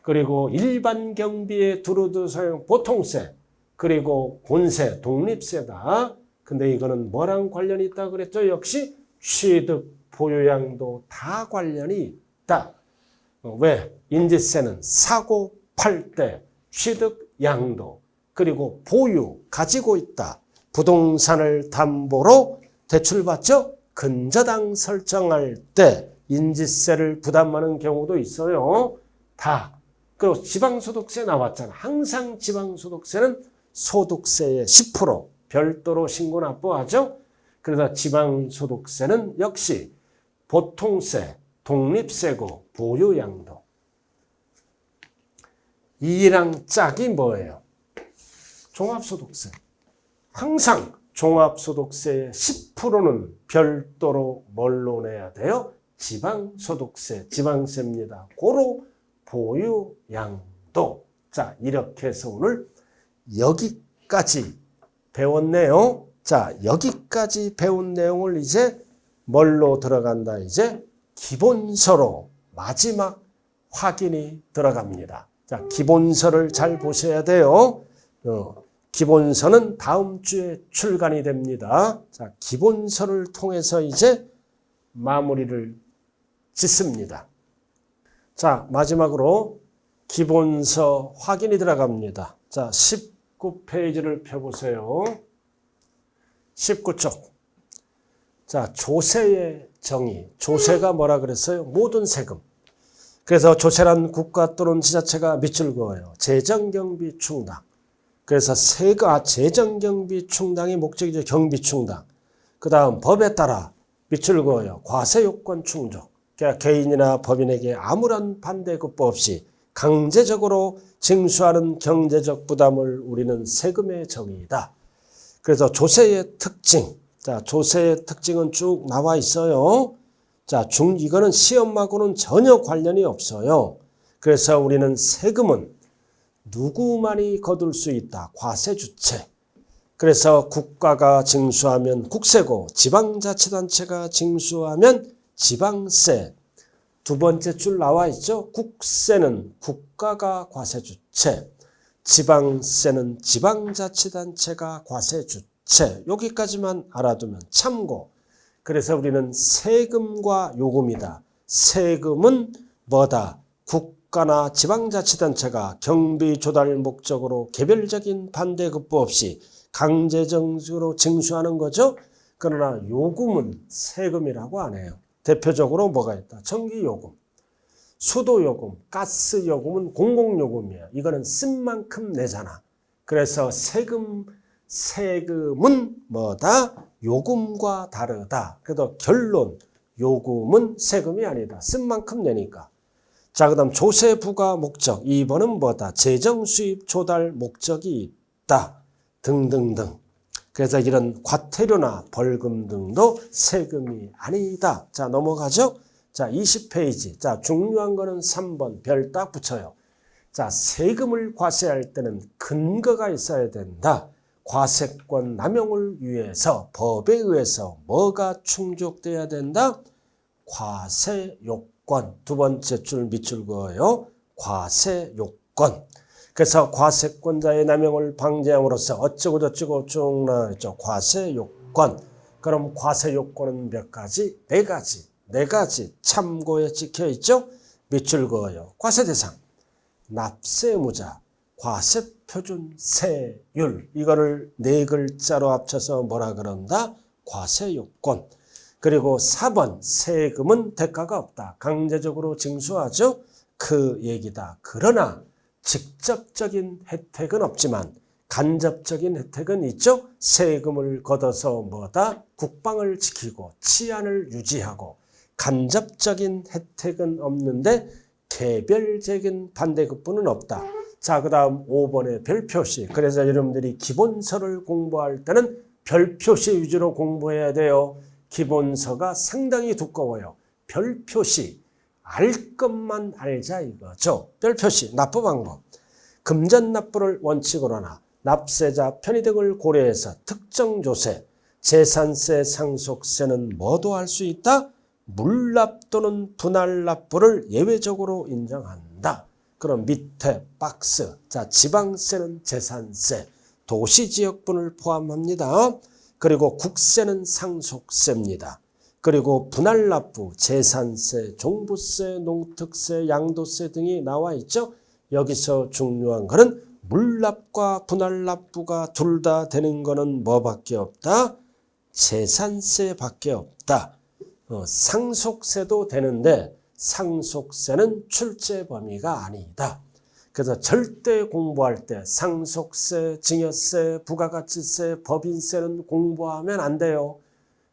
그리고 일반 경비에 두루두 사용 보통세, 그리고 본세, 독립세다. 근데 이거는 뭐랑 관련이 있다 그랬죠? 역시 취득, 보유양도 다 관련이 있다. 왜? 인지세는 사고, 팔 때, 취득, 양도, 그리고 보유, 가지고 있다. 부동산을 담보로 대출받죠? 근저당 설정할 때 인지세를 부담하는 경우도 있어요. 다. 그리고 지방소득세 나왔잖아. 항상 지방소득세는 소득세의 10% 별도로 신고 납부하죠. 그래서 지방소득세는 역시 보통세, 독립세고 보유양도. 이랑 짝이 뭐예요? 종합소득세. 항상 종합소득세의 10%는 별도로 뭘로 내야 돼요? 지방소득세, 지방세입니다. 고로 보유양도. 자, 이렇게 해서 오늘 여기까지 배웠네요. 자, 여기까지 배운 내용을 이제 뭘로 들어간다? 이제 기본서로 마지막 확인이 들어갑니다. 자, 기본서를 잘 보셔야 돼요. 기본서는 다음 주에 출간이 됩니다. 자, 기본서를 통해서 이제 마무리를 짓습니다. 자, 마지막으로 기본서 확인이 들어갑니다. 자, 19페이지를 펴보세요. 19쪽. 자, 조세의 정의. 조세가 뭐라 그랬어요? 모든 세금. 그래서 조세란 국가 또는 지자체가 밑줄 그어요. 재정경비 충당. 그래서 재정경비 충당이 목적이죠. 경비 충당. 그 다음 법에 따라 밑줄 그어요. 과세요건 충족. 그러니까 개인이나 법인에게 아무런 반대급부 없이 강제적으로 징수하는 경제적 부담을 우리는 세금의 정의이다. 그래서 조세의 특징. 자, 조세의 특징은 쭉 나와 있어요. 자, 이거는 시험하고는 전혀 관련이 없어요. 그래서 우리는 세금은 누구만이 거둘 수 있다. 과세주체. 그래서 국가가 징수하면 국세고 지방자치단체가 징수하면 지방세. 두 번째 줄 나와 있죠. 국세는 국가가 과세주체. 지방세는 지방자치단체가 과세주체. 여기까지만 알아두면 참고. 그래서 우리는 세금과 요금이다. 세금은 뭐다? 국가나 지방자치단체가 경비 조달 목적으로 개별적인 반대급부 없이 강제적으로 징수하는 거죠. 그러나 요금은 세금이라고 안 해요. 대표적으로 뭐가 있다? 전기요금, 수도요금, 가스요금은 공공요금이에요. 이거는 쓴 만큼 내잖아. 그래서 세금은 뭐다? 요금과 다르다. 그래도 결론, 요금은 세금이 아니다. 쓴 만큼 내니까. 자, 그 다음 조세 부과 목적. 2번은 뭐다? 재정 수입 조달 목적이 있다. 등등등. 그래서 이런 과태료나 벌금 등도 세금이 아니다. 자, 넘어가죠. 자, 20페이지. 자, 중요한 거는 3번 별 딱 붙여요. 자, 세금을 과세할 때는 근거가 있어야 된다. 과세권 남용을 위해서 법에 의해서 뭐가 충족돼야 된다? 과세요건. 두 번째 줄 밑줄 그어요. 과세요건. 그래서 과세권자의 남용을 방지함으로써 어쩌고저쩌고 쭉 나와있죠. 과세요건. 그럼 과세요건은 몇 가지? 네 가지. 네 가지 참고에 찍혀있죠. 밑줄 그어요. 과세대상, 납세무자, 과세표준세율. 이거를 네 글자로 합쳐서 뭐라 그런다? 과세요건. 그리고 4번 세금은 대가가 없다. 강제적으로 징수하죠. 그 얘기다. 그러나 직접적인 혜택은 없지만 간접적인 혜택은 있죠. 세금을 걷어서 뭐다? 국방을 지키고 치안을 유지하고 간접적인 혜택은 없는데 개별적인 반대급부는 없다. 자, 그 다음 5번의 별표시. 그래서 여러분들이 기본서를 공부할 때는 별표시 위주로 공부해야 돼요. 기본서가 상당히 두꺼워요. 별표시. 알 것만 알자 이거죠. 별표시. 납부 방법. 금전납부를 원칙으로 하나 납세자 편의 등을 고려해서 특정 조세, 재산세, 상속세는 뭐도 할 수 있다? 물납 또는 분할납부를 예외적으로 인정한다. 그럼 밑에 박스. 자, 지방세는 재산세, 도시지역분을 포함합니다. 그리고 국세는 상속세입니다. 그리고 분할납부, 재산세, 종부세, 농특세, 양도세 등이 나와 있죠. 여기서 중요한 거는 물납과 분할납부가 둘 다 되는 거는 뭐밖에 없다? 재산세밖에 없다. 상속세도 되는데 상속세는 출제 범위가 아니다. 그래서 절대 공부할 때 상속세, 증여세, 부가가치세, 법인세는 공부하면 안 돼요.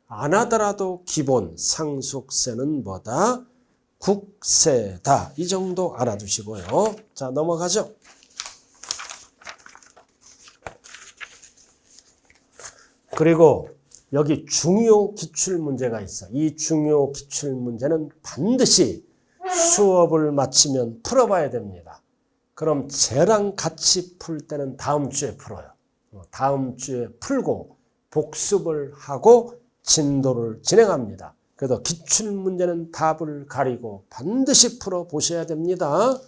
안 하더라도 기본 상속세는 뭐다? 국세다. 이 정도 알아두시고요. 자, 넘어가죠. 그리고 여기 중요 기출문제가 있어. 이 중요 기출문제는 반드시 수업을 마치면 풀어봐야 됩니다. 그럼 쟤랑 같이 풀 때는 다음 주에 풀어요. 다음 주에 풀고 복습을 하고 진도를 진행합니다. 그래서 기출문제는 답을 가리고 반드시 풀어보셔야 됩니다.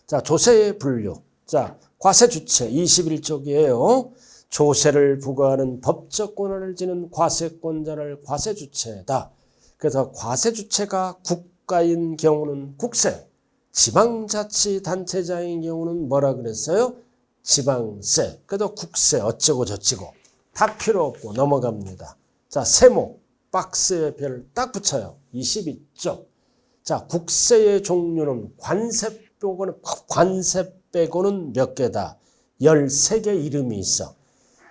자, 조세의 분류. 자, 과세주체 21쪽이에요. 조세를 부과하는 법적 권한을 지닌 과세권자를 과세주체다. 그래서 과세주체가 국가인 경우는 국세, 지방자치단체자인 경우는 뭐라 그랬어요? 지방세. 그래도 국세 어쩌고 저쩌고 다 필요 없고 넘어갑니다. 자, 세목 박스에 별 딱 붙여요. 22쪽. 자, 국세의 종류는 관세 빼고는 몇 개다? 13개 이름이 있어.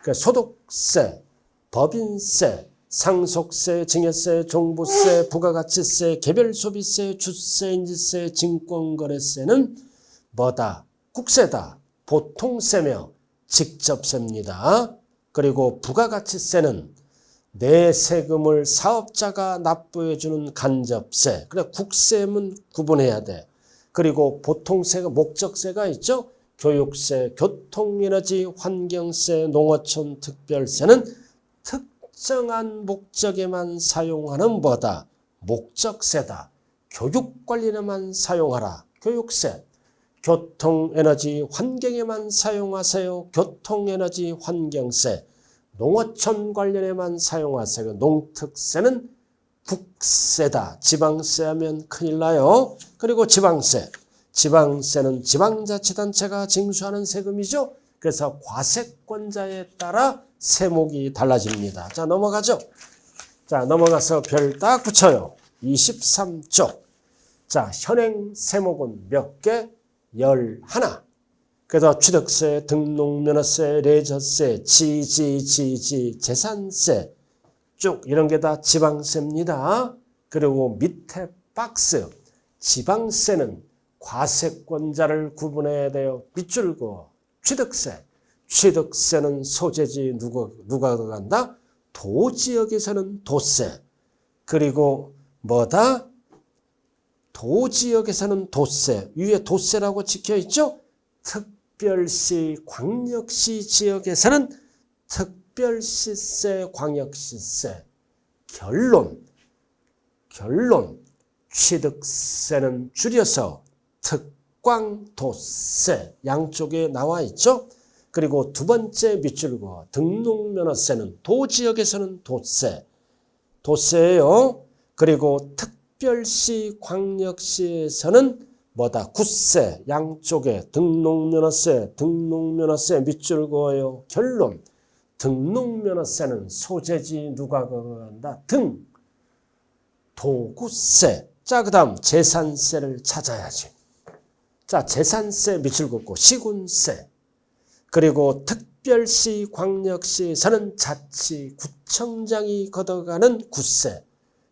그러니까 소득세, 법인세, 상속세, 증여세, 종부세, 부가가치세, 개별소비세, 주세, 인지세, 증권거래세는 뭐다? 국세다. 보통세며 직접세입니다. 그리고 부가가치세는 내 세금을 사업자가 납부해주는 간접세. 그래, 국세는 구분해야 돼. 그리고 보통세가 목적세가 있죠. 교육세, 교통에너지, 환경세, 농어촌 특별세는 특정한 목적에만 사용하는 뭐다? 목적세다. 교육관리에만 사용하라. 교육세. 교통에너지, 환경에만 사용하세요. 교통에너지, 환경세. 농어촌 관련에만 사용하세요. 농특세는 국세다. 지방세 하면 큰일 나요. 그리고 지방세. 지방세는 지방자치단체가 징수하는 세금이죠. 그래서 과세권자에 따라 세목이 달라집니다. 자, 넘어가죠. 자, 넘어가서 별 딱 붙여요. 23쪽. 자, 현행 세목은 몇 개? 11. 그래서 취득세, 등록면허세, 레저세, 지지, 재산세 쭉 이런 게 다 지방세입니다. 그리고 밑에 박스. 지방세는 과세권자를 구분해야 돼요. 밑줄 그어. 취득세. 취득세는 소재지 누가 들어간다? 도지역에서는 도세. 그리고 뭐다? 도지역에서는 도세. 위에 도세라고 찍혀있죠? 특별시, 광역시 지역에서는 특별시세, 광역시세. 결론. 취득세는 줄여서 특광도세. 양쪽에 나와 있죠. 그리고 두 번째 밑줄거 등록면허세는 도지역에서는 도세예요. 그리고 특별시, 광역시에서는 뭐다? 구세. 양쪽에 등록면허세 밑줄거예요. 결론. 등록면허세는 소재지 누가 거한다? 도구세. 자, 그 다음 재산세를 찾아야지. 자, 재산세 밑줄 긋고 시군세. 그리고 특별시, 광역시에서는 자치구청장이 걷어가는 구세.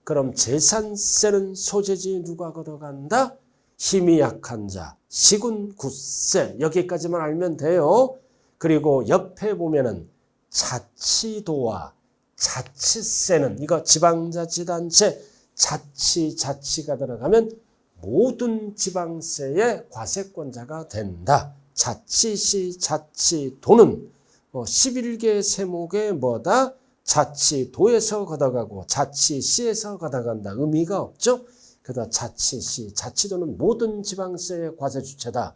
그럼 재산세는 소재지 누가 걷어간다? 힘이 약한 자, 시군구세. 여기까지만 알면 돼요. 그리고 옆에 보면은 자치도와 자치세는 이거 지방자치단체 자치가 들어가면 모든 지방세의 과세권자가 된다. 자치시, 자치도는 11개 세목에 뭐다? 자치도에서 걷어가고 자치시에서 걷어간다. 의미가 없죠? 그래서 자치시, 자치도는 모든 지방세의 과세 주체다.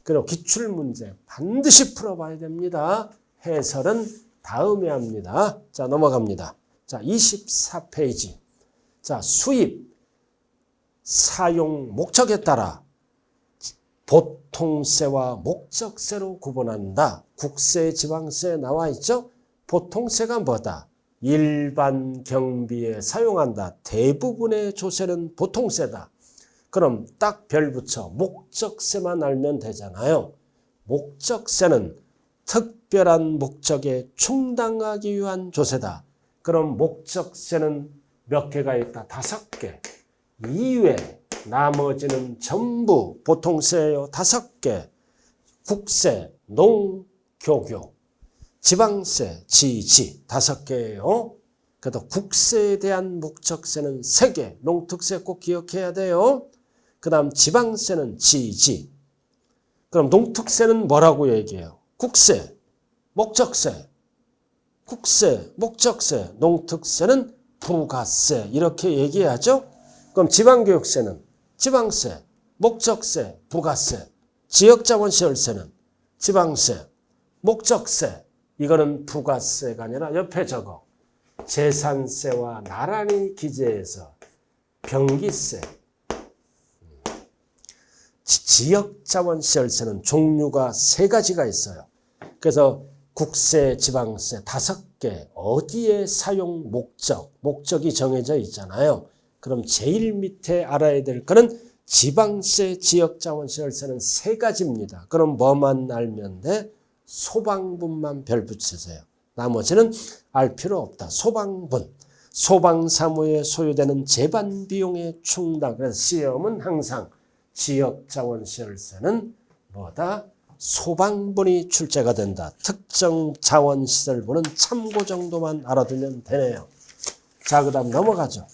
그리고 기출문제 반드시 풀어봐야 됩니다. 해설은 다음에 합니다. 자, 넘어갑니다. 자, 24페이지. 자, 수입, 사용, 목적에 따라 보통세와 목적세로 구분한다. 국세, 지방세 나와 있죠? 보통세가 뭐다? 일반 경비에 사용한다. 대부분의 조세는 보통세다. 그럼 딱 별 붙여 목적세만 알면 되잖아요. 목적세는 특별한 목적에 충당하기 위한 조세다. 그럼 목적세는 몇 개가 있다? 5개. 이외 나머지는 전부 보통세예요. 5개. 국세, 농, 교교. 지방세, 지지 5개예요. 그래도 국세에 대한 목적세는 3개. 농특세 꼭 기억해야 돼요. 그 다음 지방세는 지지. 그럼 농특세는 뭐라고 얘기해요? 국세, 목적세, 국세, 목적세, 농특세는 부가세 이렇게 얘기하죠. 그럼 지방교육세는 지방세, 목적세, 부가세, 지역자본시설세는 지방세, 목적세 이거는 부가세가 아니라 옆에 적어 재산세와 나란히 기재해서 병기세, 지역자원시설세는 종류가 3가지가 있어요. 그래서 국세, 지방세 5개 어디에 사용 목적이 정해져 있잖아요. 그럼 제일 밑에 알아야 될 거는 지방세, 지역자원시설세는 3가지입니다. 그럼 뭐만 알면 돼? 소방분만 별 붙이세요. 나머지는 알 필요 없다. 소방분, 소방사무에 소요되는 재반비용의 충당. 그래서 시험은 항상 지역자원시설세는 뭐다? 소방분이 출제가 된다. 특정 자원시설분은 참고 정도만 알아두면 되네요. 자, 그 다음 넘어가죠.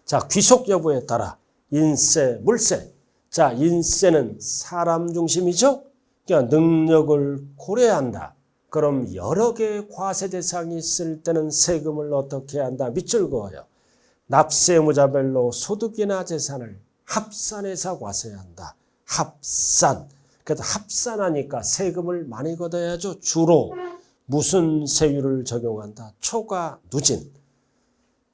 자, 귀속 여부에 따라 인세, 물세. 자, 인세는 사람 중심이죠. 그러니까 능력을 고려한다. 그럼 여러 개의 과세 대상이 있을 때는 세금을 어떻게 한다? 밑줄 그어요. 납세무자별로 소득이나 재산을 합산해서 과세한다. 합산. 그래서 합산하니까 세금을 많이 걷어야죠. 주로 무슨 세율을 적용한다? 초과, 누진.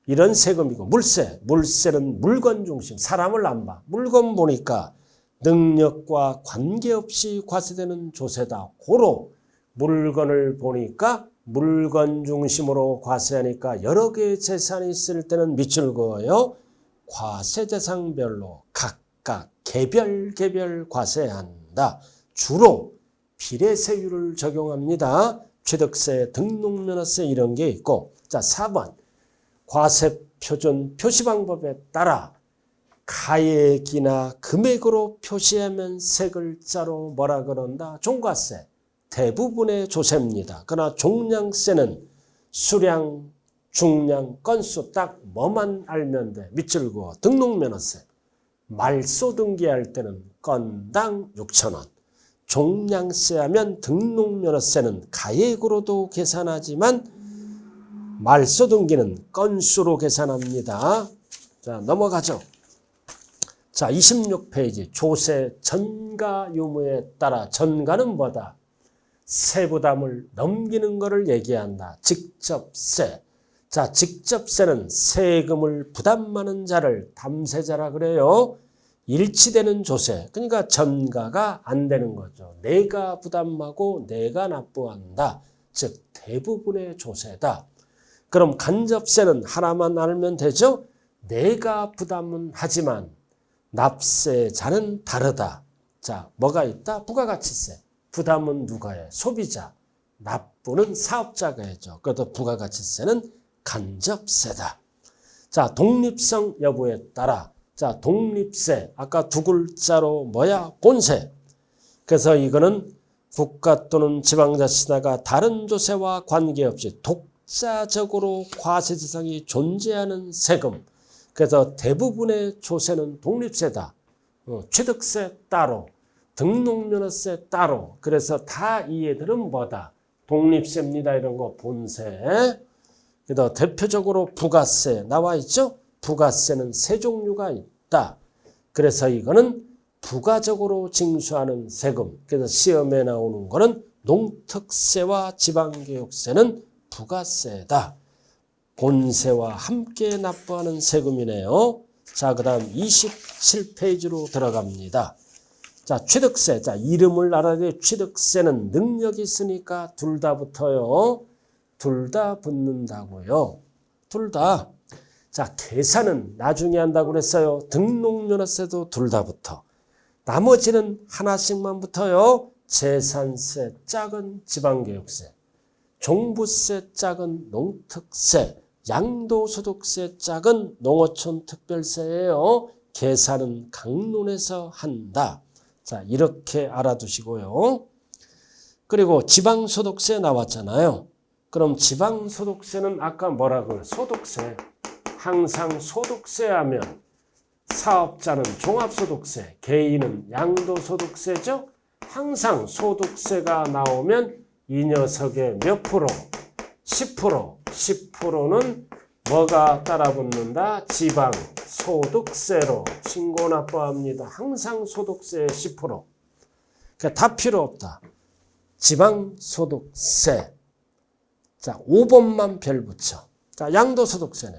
이런 세금이고 물세는 물건 중심. 사람을 안 봐. 물건 보니까 능력과 관계없이 과세되는 조세다. 고로 물건을 보니까 물건 중심으로 과세하니까 여러 개의 재산이 있을 때는 밑줄 그어요. 과세 대상별로 각각 개별 과세한다. 주로 비례세율을 적용합니다. 취득세, 등록면허세 이런 게 있고. 자, 4번. 과세 표준 표시 방법에 따라 가액이나 금액으로 표시하면 세 글자로 뭐라 그런다? 종과세. 대부분의 조세입니다. 그러나 종량세는 수량, 중량, 건수 딱 뭐만 알면 돼. 밑줄 그어. 등록면허세. 말소 등기할 때는 건당 6,000원. 종량세 하면 등록면허세는 가액으로도 계산하지만 말소등기는 건수로 계산합니다. 자, 넘어가죠. 자, 26페이지 조세 전가 유무에 따라 전가는 뭐다? 세부담을 넘기는 것을 얘기한다. 직접세. 자, 직접세는 세금을 부담하는 자를 담세자라 그래요. 일치되는 조세. 그러니까 전가가 안 되는 거죠. 내가 부담하고 내가 납부한다. 즉 대부분의 조세다. 그럼 간접세는 하나만 알면 되죠. 내가 부담은 하지만 납세자는 다르다. 자, 뭐가 있다? 부가가치세. 부담은 누가 해? 소비자. 납부는 사업자가 해죠. 그래도 부가가치세는 간접세다. 자, 독립성 여부에 따라. 자, 독립세. 아까 두 글자로 뭐야? 본세. 그래서 이거는 국가 또는 지방자치단체가 다른 조세와 관계없이 독자적으로 과세대상이 존재하는 세금. 그래서 대부분의 조세는 독립세다. 취득세 따로, 등록면허세 따로. 그래서 다 이 애들은 뭐다? 독립세입니다. 이런 거 본세. 그래서 대표적으로 부가세 나와 있죠? 부가세는 세 종류가 있다. 그래서 이거는 부가적으로 징수하는 세금. 그래서 시험에 나오는 거는 농특세와 지방교육세는 부가세다. 본세와 함께 납부하는 세금이네요. 자, 그 다음 27페이지로 들어갑니다. 자, 취득세. 자, 이름을 알아야 돼. 취득세는 능력이 있으니까 둘 다 붙어요. 둘 다 붙는다고요. 둘 다. 자, 계산은 나중에 한다고 그랬어요. 등록면허세도 둘 다 붙어. 나머지는 하나씩만 붙어요. 재산세, 작은 지방교육세, 종부세, 작은 농특세, 양도소득세, 작은 농어촌 특별세예요. 계산은 강론에서 한다. 자, 이렇게 알아두시고요. 그리고 지방소득세 나왔잖아요. 그럼 지방소득세는 아까 뭐라고요? 소득세. 항상 소득세 하면 사업자는 종합소득세, 개인은 양도소득세죠. 항상 소득세가 나오면 이 녀석의 몇 프로? 10%. 10%는 뭐가 따라붙는다? 지방소득세로 신고 납부합니다. 항상 소득세의 10%. 그러니까 다 필요 없다. 지방소득세. 자, 5번만 별 붙여. 자, 양도소득세네.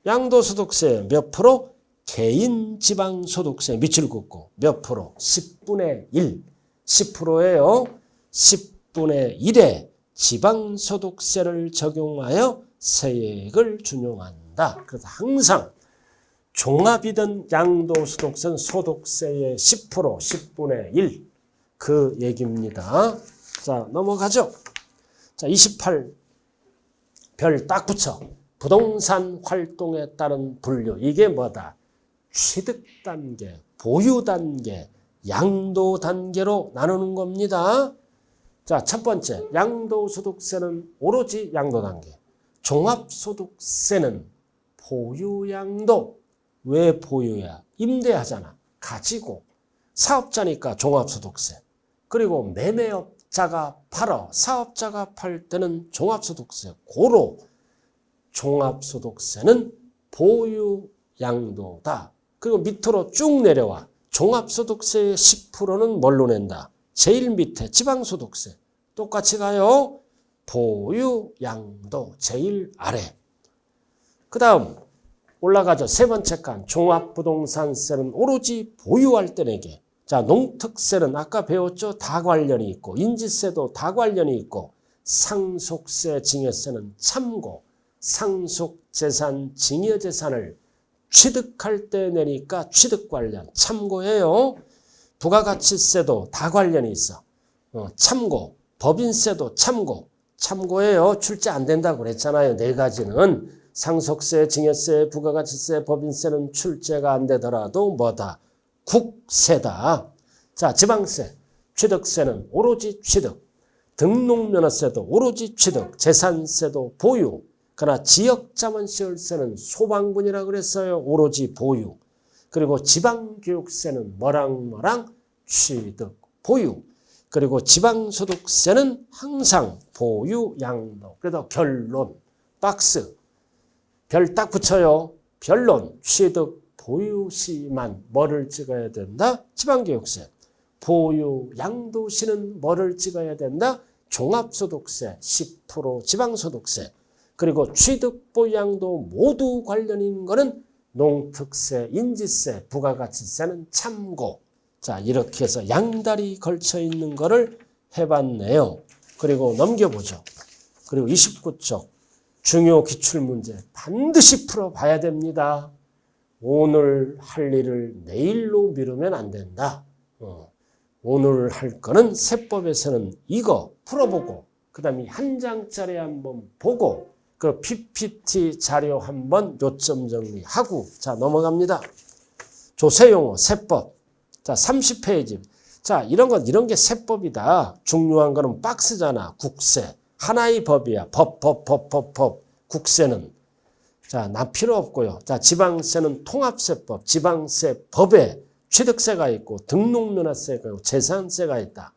양도소득세 몇 프로? 개인 지방소득세 밑줄 긋고 몇 프로? 10분의 1. 10%예요. 10분의 1에 지방소득세를 적용하여 세액을 준용한다. 그래서 항상 종합이든 양도소득세는 소득세의 10%, 10분의 1. 그 얘기입니다. 자, 넘어가죠. 자, 28. 별 딱 붙여. 부동산 활동에 따른 분류. 이게 뭐다? 취득 단계, 보유 단계, 양도 단계로 나누는 겁니다. 자, 첫 번째, 양도소득세는 오로지 양도 단계. 종합소득세는 보유 양도. 왜 보유야? 임대하잖아. 가지고. 사업자니까 종합소득세. 그리고 매매업자가 팔아. 사업자가 팔 때는 종합소득세. 고로 종합소득세는 보유 양도다. 그리고 밑으로 쭉 내려와. 종합소득세의 10%는 뭘로 낸다? 제일 밑에 지방소득세. 똑같이 가요. 보유 양도 제일 아래. 그 다음 올라가죠. 세 번째 칸. 종합부동산세는 오로지 보유할 때 내게. 자, 농특세는 아까 배웠죠. 다 관련이 있고, 인지세도 다 관련이 있고, 상속세, 징여세는 참고, 상속재산, 징여재산을 취득할 때 내니까 취득 관련 참고해요. 부가가치세도 다 관련이 있어. 참고, 법인세도 참고해요. 출제 안 된다고 그랬잖아요. 네 가지는. 상속세, 징여세, 부가가치세, 법인세는 출제가 안 되더라도 뭐다? 국세다. 자, 지방세, 취득세는 오로지 취득, 등록면허세도 오로지 취득, 재산세도 보유. 그러나 지역자본시설세는 소방분이라고 그랬어요. 오로지 보유. 그리고 지방교육세는 뭐랑 취득, 보유. 그리고 지방소득세는 항상 보유 양도. 그래서 결론 박스 별 딱 붙여요. 변론 취득 보유 시만 뭐를 찍어야 된다? 지방교육세. 보유 양도 시는 뭐를 찍어야 된다? 종합소득세 10% 지방소득세. 그리고 취득 보유 양도 모두 관련인 거는 농특세, 인지세, 부가가치세는 참고. 자, 이렇게 해서 양다리 걸쳐 있는 거를 해봤네요. 그리고 넘겨보죠. 그리고 29쪽 중요 기출문제 반드시 풀어봐야 됩니다. 오늘 할 일을 내일로 미루면 안 된다. 오늘 할 거는 세법에서는 이거 풀어보고 그 다음에 한 장짜리 한번 보고 그 PPT 자료 한번 요점 정리하고 자 넘어갑니다. 조세용어 세법 자 30페이지 자 이런 게 세법이다. 중요한 거는 박스잖아. 국세 하나의 법이야. 법 국세는 자 나 필요 없고요. 자 지방세는 통합세법 지방세법에 취득세가 있고 등록면허세가 있고 재산세가 있다.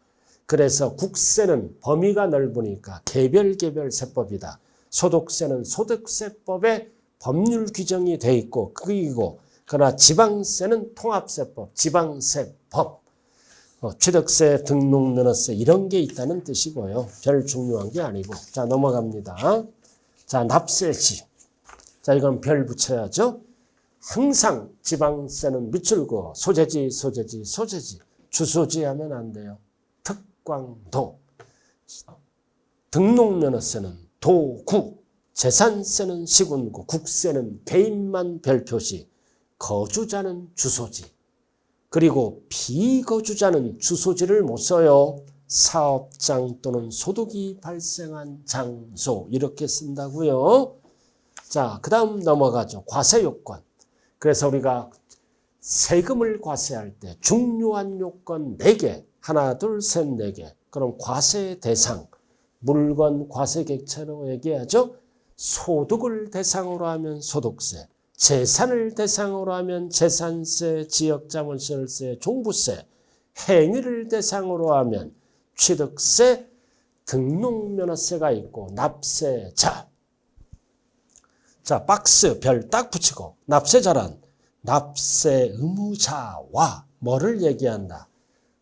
그래서 국세는 범위가 넓으니까 개별 세법이다. 소득세는 소득세법에 법률 규정이 돼 있고 그이고 그러나 지방세는 통합세법 지방세법 취득세 등록면허세 이런 게 있다는 뜻이고요. 별 중요한 게 아니고 자 넘어갑니다. 자 납세지 자 이건 별 붙여야죠. 항상 지방세는 밑줄고 소재지 주소지 하면 안 돼요. 특광도 등록면허세는 도구 재산세는 시군구 국세는 개인만 별표시 거주자는 주소지 그리고 비거주자는 주소지를 못 써요. 사업장 또는 소득이 발생한 장소 이렇게 쓴다고요. 자, 그 다음 넘어가죠. 과세요건. 그래서 우리가 세금을 과세할 때 중요한 요건 4개 하나 둘 셋 4개 그럼 과세 대상 물건 과세객체로 얘기하죠. 소득을 대상으로 하면 소득세 재산을 대상으로 하면 재산세 지역자본시설세 종부세 행위를 대상으로 하면 취득세 등록면허세가 있고 납세자 자 박스 별 딱 붙이고 납세자란 납세 의무자와 뭐를 얘기한다.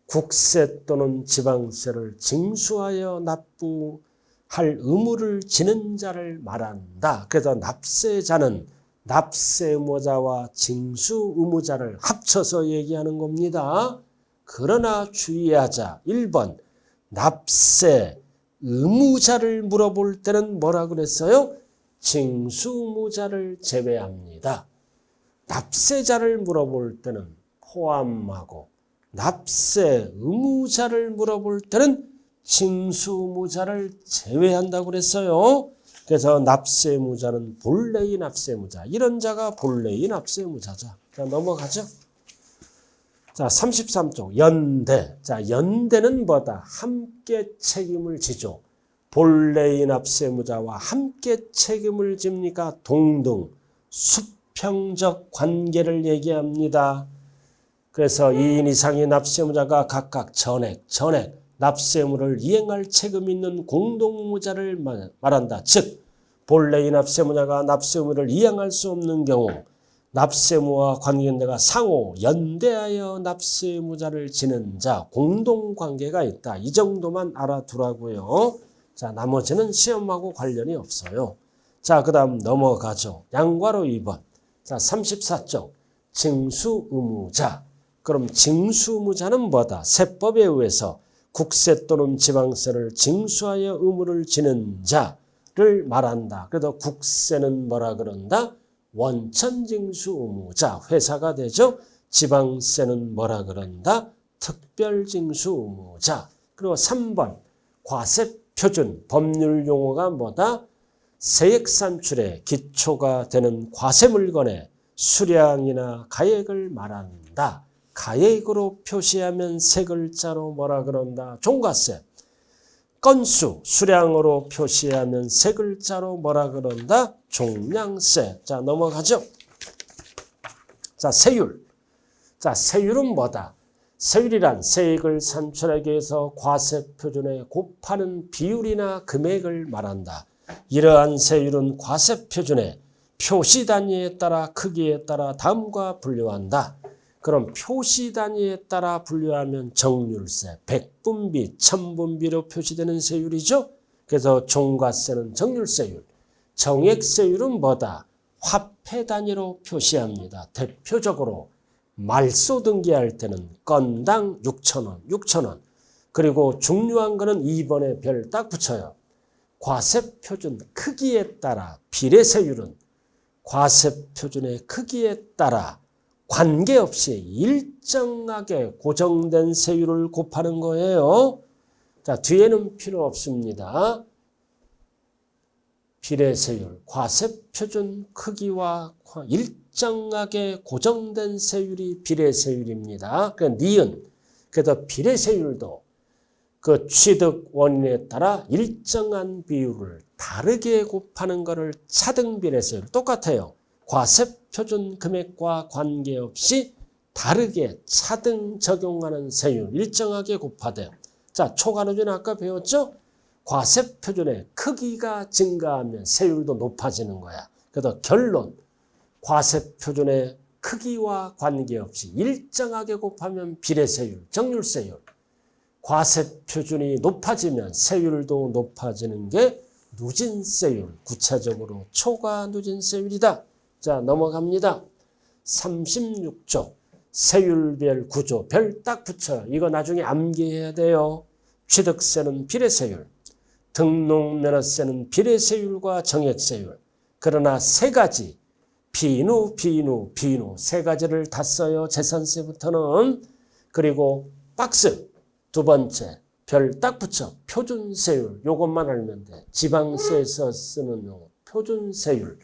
국세 또는 지방세를 징수하여 납부할 의무를 지는 자를 말한다. 그래서 납세자는 납세 의무자와 징수 의무자를 합쳐서 얘기하는 겁니다. 그러나 주의하자. 1번 납세 의무자를 물어볼 때는 뭐라 그랬어요? 징수 의무자를 제외합니다. 납세자를 물어볼 때는 포함하고 납세 의무자를 물어볼 때는 징수 의무자를 제외한다고 그랬어요. 그래서 납세 의무자는 본래의 납세 의무자 이런 자가 본래의 납세 의무자자. 자 넘어가죠. 자 33쪽 연대. 자 연대는 뭐다? 함께 책임을 지죠. 본래의 납세 의무자와 함께 책임을 집니까? 동등 수평적 관계를 얘기합니다. 그래서 2인 이상의 납세 의무자가 각각 전액 납세 의무를 이행할 책임이 있는 공동 의무자를 말한다. 즉 본래의 납세 의무자가 납세 의무를 이행할 수 없는 경우 납세 의무와 관계인들과 상호 연대하여 납세 의무자를 지는 자 공동 관계가 있다. 이 정도만 알아두라고요. 자 나머지는 시험하고 관련이 없어요. 자 그다음 넘어가죠. 양괄호 2번. 자 34쪽 징수 의무자. 그럼 징수 의무자는 뭐다? 세법에 의해서 국세 또는 지방세를 징수하여 의무를 지는 자를 말한다. 그래도 국세는 뭐라 그런다? 원천징수 의무자 회사가 되죠. 지방세는 뭐라 그런다? 특별징수 의무자. 그리고 3번 과세표준 법률 용어가 뭐다? 세액산출의 기초가 되는 과세물건의 수량이나 가액을 말한다. 가액으로 표시하면 세 글자로 뭐라 그런다? 종가세. 건수, 수량으로 표시하면 세 글자로 뭐라 그런다? 종량세. 자, 넘어가죠. 자, 세율. 자, 세율은 뭐다? 세율이란 세액을 산출하기 위해서 과세표준에 곱하는 비율이나 금액을 말한다. 이러한 세율은 과세표준의 표시 단위에 따라 크기에 따라 다음과 분류한다. 그럼 표시 단위에 따라 분류하면 정률세, 백분비, 천분비로 표시되는 세율이죠. 그래서 종과세는 정률세율, 정액세율은 뭐다? 화폐 단위로 표시합니다. 대표적으로 말소 등기할 때는 건당 6,000원. 그리고 중요한 거는 2번에 별 딱 붙여요. 과세표준 크기에 따라 비례세율은 과세표준의 크기에 따라 관계없이 일정하게 고정된 세율을 곱하는 거예요. 자, 뒤에는 필요 없습니다. 비례세율, 과세표준 크기와 일정하게 고정된 세율이 비례세율입니다. 그러니까 니은, 그래서 비례세율도 그 취득 원인에 따라 일정한 비율을 다르게 곱하는 것을 차등비례세율 똑같아요. 과세표준 금액과 관계없이 다르게 차등 적용하는 세율 일정하게 곱하되, 자, 초과누진 아까 배웠죠? 과세표준의 크기가 증가하면 세율도 높아지는 거야. 그래서 결론, 과세표준의 크기와 관계없이 일정하게 곱하면 비례세율, 정률세율. 과세표준이 높아지면 세율도 높아지는 게 누진세율, 구체적으로 초과누진세율이다. 자, 넘어갑니다. 36조 세율별 구조 별 딱 붙여요. 이거 나중에 암기해야 돼요. 취득세는 비례세율, 등록면허세는 비례세율과 정액세율. 그러나 세 가지 비누 세 가지를 다 써요. 재산세부터는. 그리고 박스 두 번째 별 딱 붙여 표준세율, 요것만 알면 돼. 지방세에서 쓰는 용어 표준세율.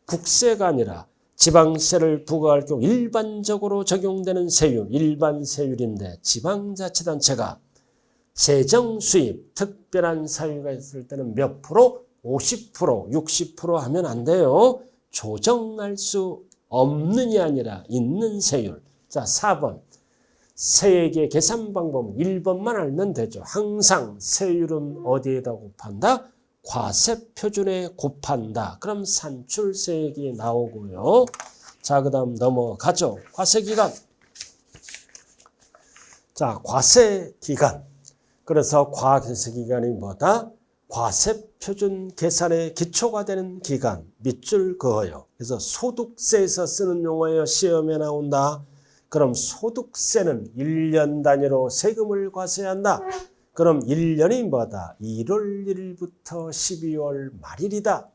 국세가 아니라 지방세를 부과할 경우 일반적으로 적용되는 세율, 일반세율인데 지방자치단체가 재정수입, 특별한 사유가 있을 때는 몇 프로? 50%, 60% 하면 안 돼요. 조정할 수 없느냐 아니라 있는 세율. 자, 4번. 세액의 계산 방법은 1번만 알면 되죠. 항상 세율은 어디에다 곱한다? 과세표준에 곱한다. 그럼 산출세액이 나오고요. 자, 그 다음 넘어가죠. 과세기간. 자, 과세기간. 그래서 과세기간이 뭐다? 과세표준 계산의 기초가 되는 기간. 밑줄 그어요. 그래서 소득세에서 쓰는 용어예요. 시험에 나온다. 그럼 소득세는 1년 단위로 세금을 과세한다. 그럼 1년이 뭐다? 1월 1일부터 12월 말일이다.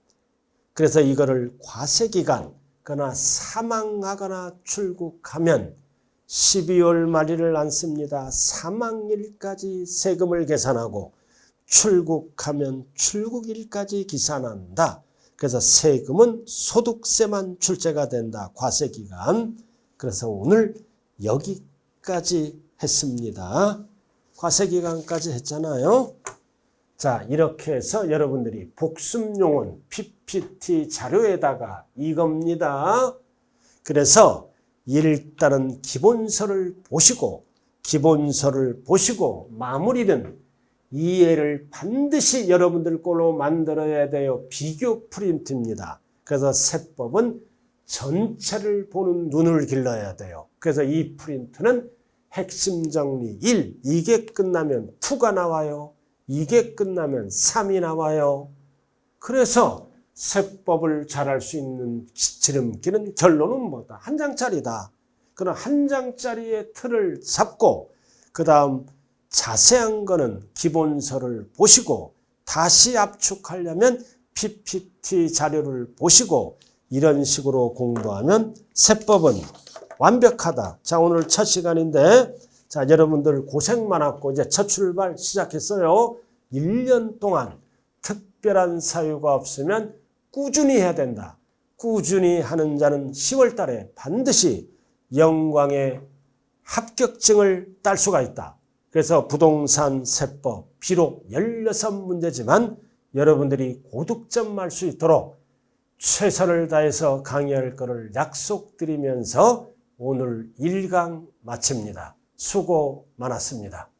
그래서 이거를 과세기간, 그러나 사망하거나 출국하면 12월 말일을 안 씁니다. 사망일까지 세금을 계산하고 출국하면 출국일까지 계산한다. 그래서 세금은 소득세만 출제가 된다. 과세기간. 그래서 오늘 여기까지 했습니다. 과세기간까지 했잖아요. 자, 이렇게 해서 여러분들이 복습용은 PPT 자료에다가 이겁니다. 그래서 일단은 기본서를 보시고 마무리는 이해를 반드시 여러분들 걸로 만들어야 돼요. 비교 프린트입니다. 그래서 세법은 전체를 보는 눈을 길러야 돼요. 그래서 이 프린트는 핵심 정리 1, 이게 끝나면 2가 나와요. 이게 끝나면 3이 나와요. 그래서 세법을 잘할 수 있는 지름길은 결론은 뭐다? 한 장짜리다. 그럼 한 장짜리의 틀을 잡고 그 다음 자세한 거는 기본서를 보시고 다시 압축하려면 PPT 자료를 보시고 이런 식으로 공부하면 세법은 완벽하다. 자, 오늘 첫 시간인데 자, 여러분들 고생 많았고 이제 첫 출발 시작했어요. 1년 동안 특별한 사유가 없으면 꾸준히 해야 된다. 꾸준히 하는 자는 10월 달에 반드시 영광의 합격증을 딸 수가 있다. 그래서 부동산 세법 비록 16문제지만 여러분들이 고득점 할 수 있도록 최선을 다해서 강의할 것을 약속드리면서 오늘 1강 마칩니다. 수고 많았습니다.